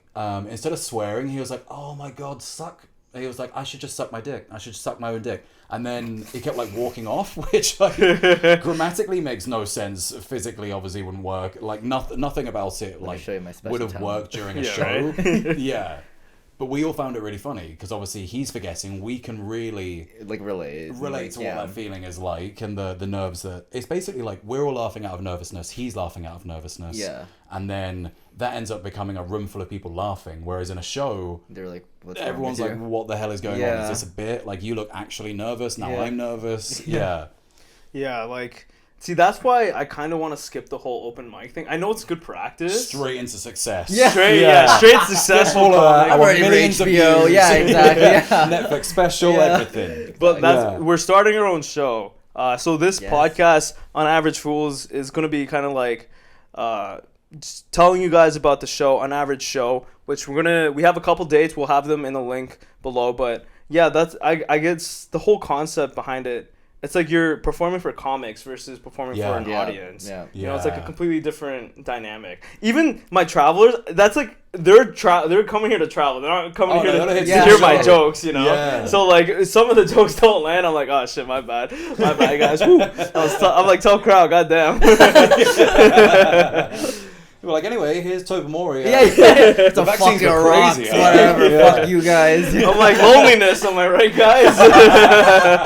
instead of swearing, he was like, "Oh my God, suck." He was like, "I should just suck my dick. I should suck my own dick." And then he kept like walking off, which like grammatically makes no sense. Physically, obviously, wouldn't work. Like nothing about it like show you my special would have talent. worked during a Yeah, show. right? Yeah. But we all found it really funny because obviously he's forgetting. We can really Like relate to like, what that feeling is like and the nerves that it's basically like we're all laughing out of nervousness. He's laughing out of nervousness. Yeah. And then that ends up becoming a room full of people laughing. Whereas in a show, They're like, what's everyone's wrong like, with you? what the hell is going on? Yeah. Is this a bit? Like, you look actually nervous. Now Yeah. I'm nervous. Yeah. Yeah, like, see, that's why I kind of want to skip the whole open mic thing. I know it's good practice. Straight into success. Yeah. Straight successful. I'm I'm ready for millions of HBO. views. Yeah, exactly. Yeah. Netflix special, Yeah. everything. But that's Yeah. we're starting our own show. So this Yes. podcast on Average Fools is going to be kind of like just telling you guys about the show, on Average Show, which we have a couple dates. We'll have them in the link below. But yeah, that's I guess the whole concept behind it. It's like you're performing for comics versus performing for an Yeah. audience. Yeah. You know, it's like a Yeah. completely different dynamic. Even my travelers, that's like they're coming here to travel. They're not coming Oh, here no, to no, it's hear the my show. jokes. You know. Yeah. So like some of the jokes don't land. I'm like, oh shit, my bad, guys. Woo. I'm like, tough crowd, goddamn. We're like, anyway, here's Tobamori. Yeah, it's a vaccines fucking are rocks, crazy. whatever. Yeah. Fuck you guys. I'm like, loneliness. Am I right, guys? I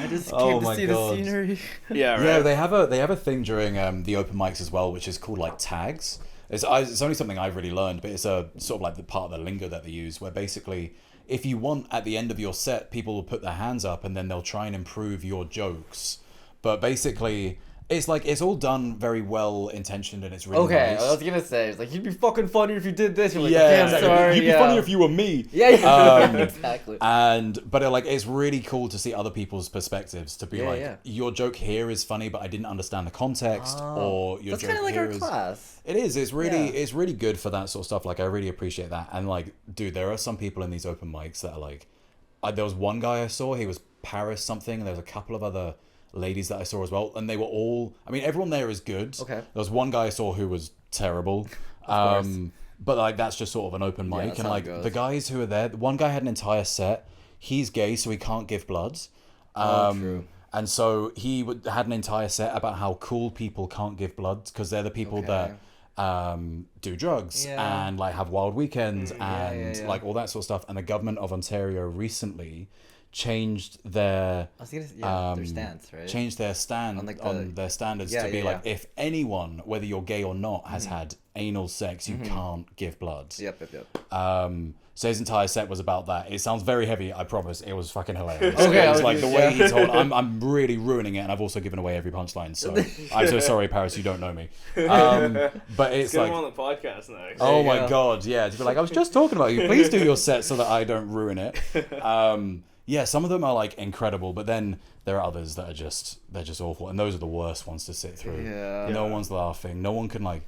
just Oh came to my see God. the scenery. Yeah, right. Yeah, they have a thing during the open mics as well, which is called like tags. It's only something I've really learned, but it's a sort of like the part of the lingo that they use, where basically, if you want at the end of your set, people will put their hands up and then they'll try and improve your jokes. But basically, it's like it's all done very well intentioned and it's really Okay, nice. I was gonna say, it's like, you'd be fucking funnier if you did this. You're like, Yeah, okay, I'm exactly. sorry. You'd be yeah. funnier if you were me. Yeah, Um, exactly. But like it's really cool to see other people's perspectives, to be Yeah, like, yeah. your joke here is funny, but I didn't understand the context, or your That's joke kind of like here our is. class. It is. It's really. Yeah. It's really good for that sort of stuff. Like I really appreciate that. And like, dude, there are some people in these open mics that are like, there was one guy I saw. He was Paris something. And there was a couple of other ladies that I saw as well, and they were all. I mean, everyone there is good. Okay. There was one guy I saw who was terrible. course. But like that's just sort of an open mic, that's and how it like goes. the guys who are there, one guy had an entire set. He's gay, so he can't give blood. True. And so had an entire set about how cool people can't give blood because they're the people Okay. that do drugs Yeah. and like have wild weekends yeah, and yeah. like all that sort of stuff. And the government of Ontario recently changed their I was gonna say, their stance, right? changed their stand On, like, on their standards Yeah, to be yeah, like, yeah. if anyone, whether you're gay or not, has had anal sex, you can't give blood. Yep. So his entire set was about that. It sounds very heavy, I promise. It was fucking hilarious. Okay, It was I like the was- way yeah. he told. I'm really ruining it, and I've also given away every punchline. So I'm so sorry, Paris. You don't know me. But it's Get like, him on the podcast next. oh you my go. God, yeah. To be like, I was just talking about you. Please do your set so that I don't ruin it. Yeah, some of them are like incredible, but then there are others that are they're just awful, and those are the worst ones to sit through. Yeah. No one's laughing. No one can like.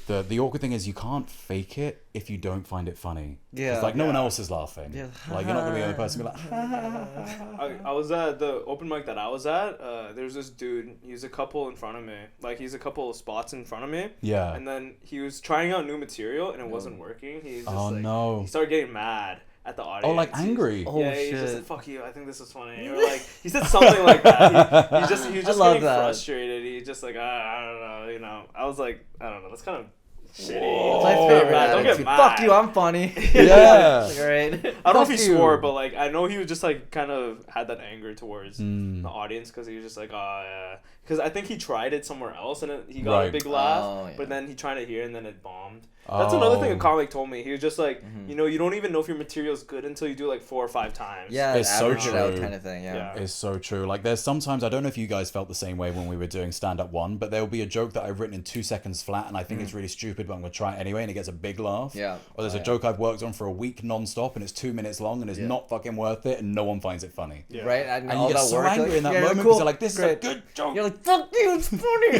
The awkward thing is you can't fake it if you don't find it funny. Yeah. It's like no one else is laughing. Yeah. Like you're not gonna be the only person to be like. I was at the open mic that I was at. There's this dude. He's a couple in front of me. Like he's a couple of spots in front of me. Yeah. And then he was trying out new material and it wasn't working. He's just Oh, like, no. He started getting mad at the audience. Oh, like angry. Oh, Yeah, he's just shit. like, fuck you. I think this is funny. Or like he said something like that. He was just love getting that. frustrated. He just like I don't know. You know. I was like I don't know. That's kind of shitty. Whoa. My Oh, favorite man, don't get attitude. mad. Fuck you, I'm funny. Yeah. Like, all right. I don't know if he Fuck you. swore, but like I know he was just like kind of had that anger towards Mm. the audience because he was just like, oh yeah, because I think he tried it somewhere else and he got a Right. big laugh, Oh, yeah. but then he tried it here and then it bombed. That's another thing a comic told me. He was just like, you know, you don't even know if your material's good until you do like 4 or 5 times. Yeah, It's so average it out true. kind of thing. Yeah. It's so true. Like, there's sometimes, I don't know if you guys felt the same way when we were doing stand up one, but there'll be a joke that I've written in 2 seconds flat and I think it's really stupid, but I'm going to try it anyway, and it gets a big laugh. Yeah. Or there's a joke I've worked on for a week non-stop and it's 2 minutes long and it's not fucking worth it and no one finds it funny. Yeah. Right, And all you get that so work, angry like, in that yeah, moment because cool, you're like, this great. is a good joke. You're like, fuck you, it's funny.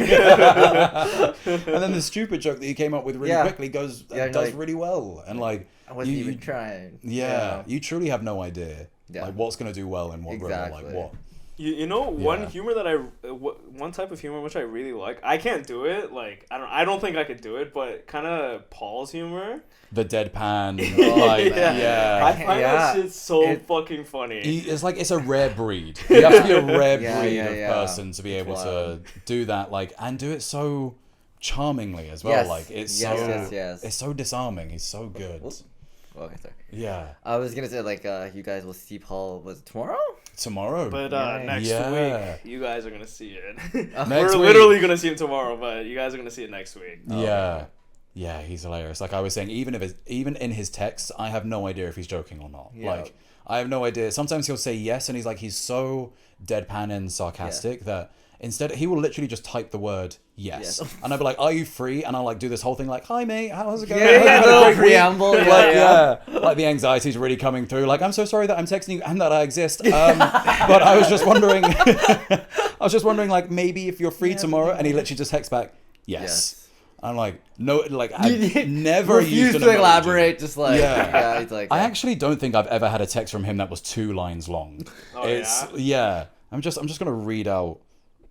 And then the stupid joke that you came up with really Yeah. quickly does like, really well. And like, I wasn't you- even trying. Yeah, you truly have no idea Yeah. like what's gonna do well and what will, like Exactly. what. You know one Yeah. humor that one type of humor which I really like. I can't do it. Like I don't think I could do it, but kind of Paul's humor. The deadpan, Oh, like yeah. yeah. I find Yeah. that shit so It- fucking funny. It's like it's a rare breed. You have to be a rare Yeah, breed yeah, of yeah. person to be able to wild. do that, like, and do it so charmingly as well. Yes. Like it's Yes, so yes. it's so disarming. He's so good. Whoops. Okay, sorry. Yeah. I was gonna say like you guys will see Paul was it tomorrow? Tomorrow. But Nice. next Yeah. week, you guys are gonna see it. Next We're week. literally gonna see him tomorrow, but you guys are gonna see it next week. Yeah. Yeah, he's hilarious. Like I was saying, even in his texts, I have no idea if he's joking or not. Yeah. Like I have no idea. Sometimes he'll say yes, and he's so deadpan and sarcastic that instead he will literally just type the word yes, Yes. and I'll be like, "Are you free?" And I'll like do this whole thing like, "Hi mate, how's it going?" Yeah, Hope you had a little great week." preamble. Like, Yeah. like the anxiety's really coming through. Like, I'm so sorry that I'm texting you and that I exist. But I was just wondering, like maybe if you're free tomorrow, and he literally just texts back, yes. Yes. I'm like, no, like I've never refused used an to emoji. elaborate. Just like Yeah. he's like I actually don't think I've ever had a text from him that was 2 lines long. Oh, yeah. I'm just gonna read out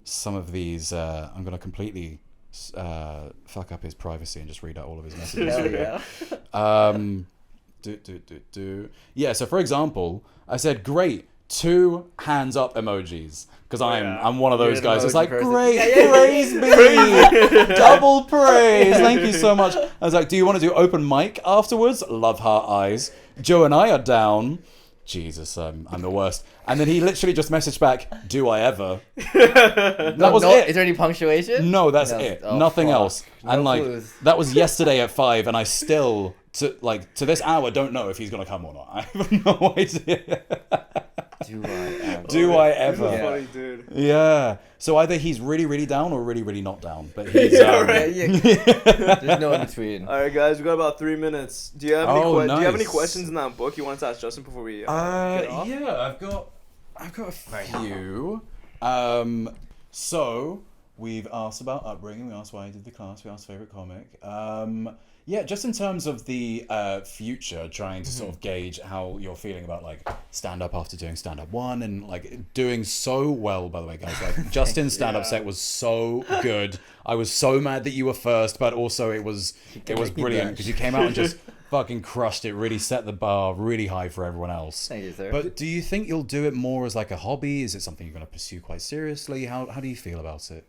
some of these. I'm gonna completely fuck up his privacy and just read out all of his messages. hell yeah. Yeah. So for example, I said great 2 hands up emojis because I'm one of those You're an guys. It's emoji like person. great, Yeah, yeah, praise be, double praise. Thank you so much. I was like, do you want to do open mic afterwards? Love heart eyes. Joe and I are down. Jesus, I'm the worst. And then he literally just messaged back, do I ever? That was it. Is there any punctuation? No, that's No. it. Oh, Nothing fuck. else. No And like clues. that was yesterday at 5, and I still to this hour don't know if he's gonna come or not. I have no idea. Do I ever? Do I This ever? is Yeah. funny, dude. Yeah. So either he's really, really down or really, really not down. But he's Yeah, right. Yeah, there's no in between. All right, guys, we got about 3 minutes. Do you have Oh, do you have any nice. questions in that book you want to ask Justin before we get off? Yeah, I've got a few. So we've asked about upbringing. We asked why you did the class. We asked favorite comic. Yeah, just in terms of the future, trying to sort of gauge how you're feeling about like stand up after doing stand up one and like doing so well. By the way, guys, like Justin's stand up Yeah. set was so good. I was so mad that you were first, but also it was brilliant blush. because you came out and just fucking crushed it. Really set the bar really high for everyone else. Thank you, sir. But do you think you'll do it more as like a hobby? Is it something you're going to pursue quite seriously? How do you feel about it?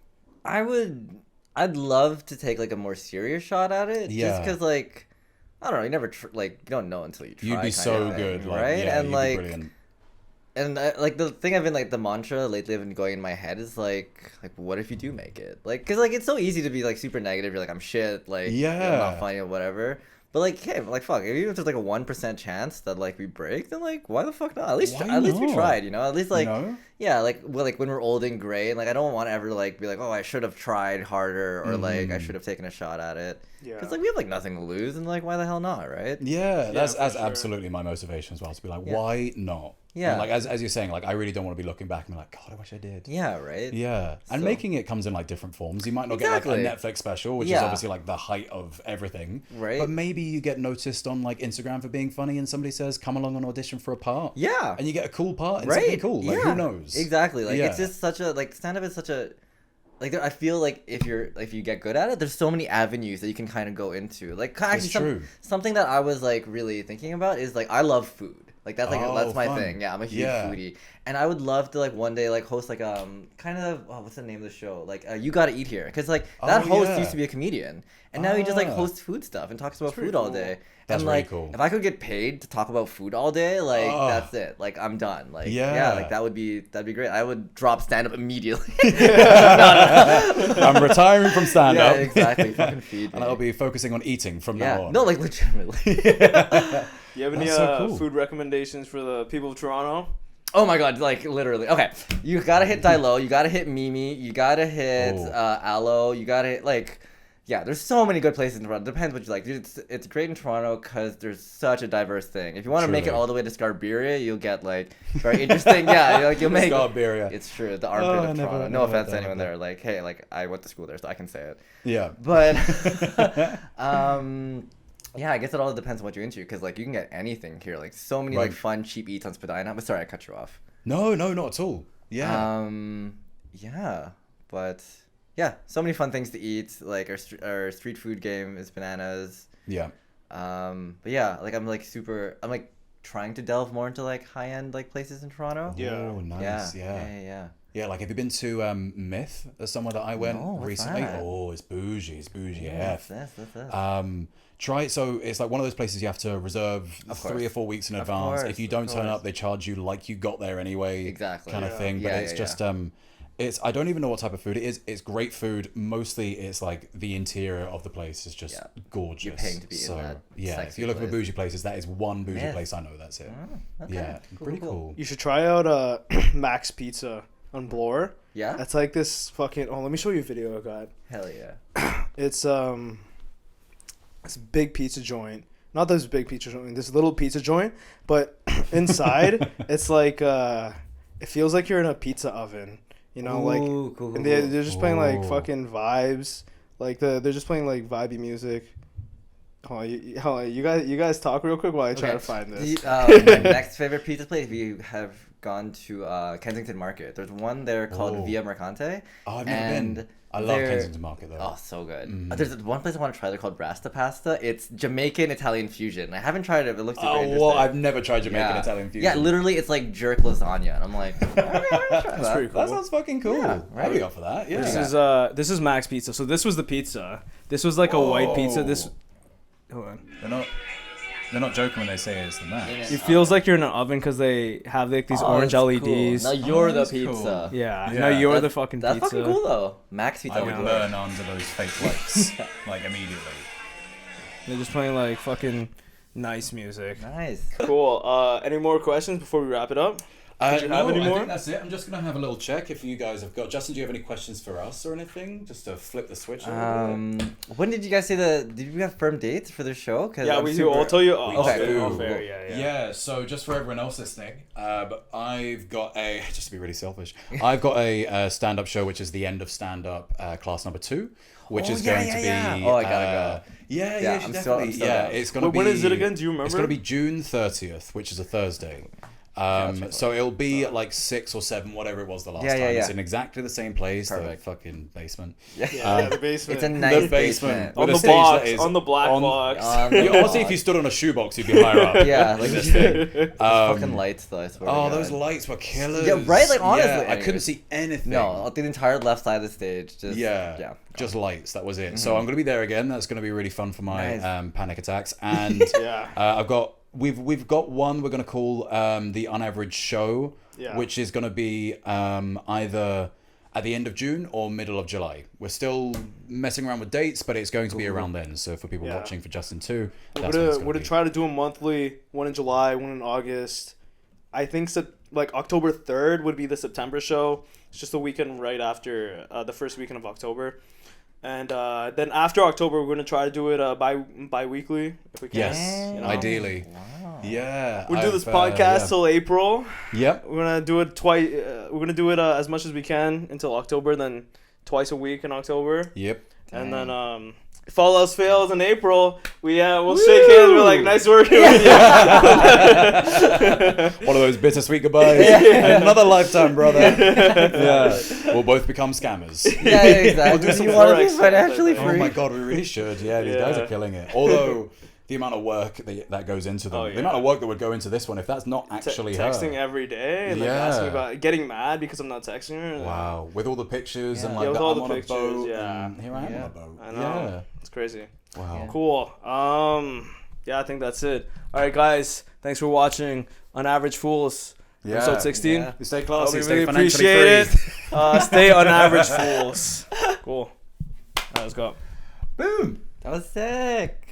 I'd love to take like a more serious shot at it. Yeah. Just because like, I don't know, you never you don't know until you try. You'd be kind so of thing, good, like, right? yeah, And you'd like, be brilliant. and like the thing I've been like the mantra lately I've been going in my head is like what if you do make it? Like, because like it's so easy to be like super negative. You're like I'm shit. Like I'm Yeah. not funny or whatever. But like, hey, like fuck, even if there's like a 1% chance that like we break, then like why the fuck not? At least Why at least we not? tried, you know. At least like You know? yeah, like when we're old and gray, and like I don't want to ever like be like, oh, I should have tried harder, or like I should have taken a shot at it. Yeah. Because like we have like nothing to lose, and like why the hell not, right? Yeah, that's for sure. absolutely my motivation as well. To be like, Yeah. why not? Yeah. And like as you're saying, like I really don't want to be looking back and be like, God, I wish I did. Yeah, right. Yeah, and So- making it comes in like different forms. You might not Exactly. get like a Netflix special, which is Yeah. obviously like the height of everything. Right. But maybe you get noticed on like Instagram for being funny, and somebody says, "Come along and audition for a part." Yeah. And you get a cool part and Right. something cool. Like yeah. who knows? Exactly. Like Yeah. it's just such a like stand up is such a like I feel like if you get good at it, there's so many avenues that you can kind of go into. Like actually true. something that I was like really thinking about is like I love food. Like that's Oh, that's my fun. thing. Yeah, I'm a huge Yeah. foodie, and I would love to like one day like host like kind of what's the name of the show? Like You Gotta Eat Here, because like that Oh, host yeah. used to be a comedian, and now he just like Ah. hosts food stuff and talks about pretty food all cool. day. That's and really like cool. if I could get paid to talk about food all day, like Oh. that's it. Like I'm done. Like Yeah. like that'd be great. I would drop stand up immediately. I'm retiring from stand yeah, up. exactly. Fucking feed me. And I'll be focusing on eating from now yeah. on. No, like legitimately. You have any That's so cool. food recommendations for the people of Toronto? Oh my god, like literally. Okay, you gotta hit Dilo, you gotta hit Mimi, you gotta hit Oh. Aloe, you gotta hit like, yeah. There's so many good places in Toronto. Depends what you like. Dude, it's great in Toronto because there's such a diverse thing. If you want to make it Truly. all the way to Scarberia, you'll get like very interesting. Yeah, you'll make. Scarberia. It's true. The armpit Oh, I of never- Toronto. I No never offense to heard anyone that. there. Like, hey, like I went to school there, so I can say it. Yeah. But yeah, I guess it all depends on what you're into because like you can get anything here. Like so many like Right. fun cheap eats on Spadina. But sorry, I cut you off. No, not at all. Yeah. Yeah, but yeah, so many fun things to eat. Like our street food game is bananas. yeah. But yeah, like I'm like trying to delve more into like high end like places in Toronto. Yeah. Oh, nice. Yeah. Yeah. Like have you been to Myth? As somewhere that I went No, what's recently. that? Oh, it's bougie. It's bougie Yes, AF. yes. Try it. So it's like one of those places you have to reserve Of 3 course. or 4 weeks in Of advance. course, If you of don't turn course. up, they charge you like you got there anyway. Exactly. Kind of Yeah. thing. But Yeah, it's yeah, just yeah. it's I don't even know what type of food it is. It's great food. Mostly it's like the interior of the place is just Yeah. gorgeous. You're paying to be in so, that yeah, if sexy you're looking for place. bougie places, that is one bougie Myth. place I know. That's it. Okay. Yeah, pretty cool. You should try out Max Pizza on Bloor. Yeah. That's like this fucking. Oh, let me show you a video I got. Hell yeah. It's a big pizza joint. Not this big pizza joint. This little pizza joint, but inside it's like it feels like you're in a pizza oven. You know, like Ooh, cool, and cool. they're just playing like Ooh. fucking vibes. Like they're just playing like vibey music. Hold on, you guys talk real quick while I try to find this. My next favorite pizza place, if you have gone to Kensington Market, there's one there called Oh. Via Mercante. Oh, I've never been. and I love they're- Kensington Market though. Oh, so good. Mm. There's one place I want to try. They're called Rasta Pasta. It's Jamaican Italian fusion. I haven't tried it, but it looks super Oh, interesting. well, I've never tried Jamaican Italian fusion. Yeah, literally, it's like jerk lasagna, and I'm like, That's pretty cool. That sounds fucking cool. Yeah, right. I'd be up for that. Yeah. This is Max Pizza. So this was the pizza. This was like a white pizza. This. Hold on. They're not joking when they say it's the Max. It feels like you're in an oven because they have like these orange that's LEDs. Cool. Now you're the that's cool. pizza. Yeah. Yeah. No, you're the That's- fucking That's pizza. fucking cool though. Max Pizza. I would would burn under those fake lights, like immediately. They're just playing like fucking nice music. Nice. Cool. Any more questions before we wrap it up? Did you have any I more? think that's it. I'm just gonna have a little check if you guys have got. Justin, do you have any questions for us or anything? Just to flip the switch. When did you guys say did we have firm dates for the show? 'Cause Yeah, I'm we do. super- I'll tell you. Okay, cool. Yeah. Yeah, so just for everyone else listening, but I've got just to be really selfish, I've got a stand-up show which is the end of stand-up class number 2, which Oh, is yeah, going yeah, to be. yeah. Oh, I gotta go. Yeah, Yeah, you should I'm still definitely. down. It's gonna Wait, be. when is it again? Do you remember? It's gonna be June 30th, which is a Thursday. So it'll be at like 6 or 7, whatever it was the last Yeah, time. yeah, It's yeah. in exactly the same place, Perfect. the fucking basement. Yeah, the basement. It's a nice the basement. on with the a stage that box, is on the black on- box. On Yeah, the honestly, if you stood on a shoebox, you'd be higher up. Yeah, like This thing. fucking lights though. I swear to Oh, God. those lights were killers. Yeah, right? Like, honestly, Yeah, I couldn't anyways. see anything. No, the entire left side of the stage. Just Yeah, just lights. That was it. Mm-hmm. So I'm gonna be there again. That's gonna be really fun for my Nice. panic attacks. And Yeah. we've got one we're gonna call the Unaverage Show, Yeah. which is gonna be either at the end of June or middle of July. We're still messing around with dates, but it's going to be around then. So for people Yeah. watching for Justin too, that's We're what it's gonna, gonna we're be. gonna try to do a monthly, one in July, one in August. I think like October 3rd would be the September show. It's just the weekend right after the first weekend of October. And then after October, we're gonna try to do it bi-weekly if we can. Yes, you know? ideally. Wow. Yeah. We'll do this I've, podcast yeah. till April. Yep. We're gonna do it twice. We're gonna do it as much as we can until October. Then twice a week in October. Yep. And then if all else fails in April, we'll shake hands. We're like, nice working with you. One of those bittersweet goodbyes. Another lifetime, brother. Yeah. We'll both become scammers. Yeah, exactly. do some you want to Forex be financially stuff, I free? Oh my god, we really should. Yeah, these guys Yeah. are killing it. Although the amount of work that goes into them, Oh, yeah. the amount of work that would go into this one if that's not actually texting her. every day, and like Yeah. asking about getting mad because I'm not texting her. Wow, with all the pictures and Yeah. like Yeah, with that all I'm the on pictures, a boat. yeah. And here I am Yeah. on a boat. I know. Yeah. It's crazy. Wow. Yeah. Cool. Yeah, I think that's it. All right, guys. Thanks for watching On Average Fools, Yeah. episode 16. Yeah. You stay We classy, stay really financially appreciate free. it. Stay On Average Fools. Cool. All right, let's go. Boom. That was sick.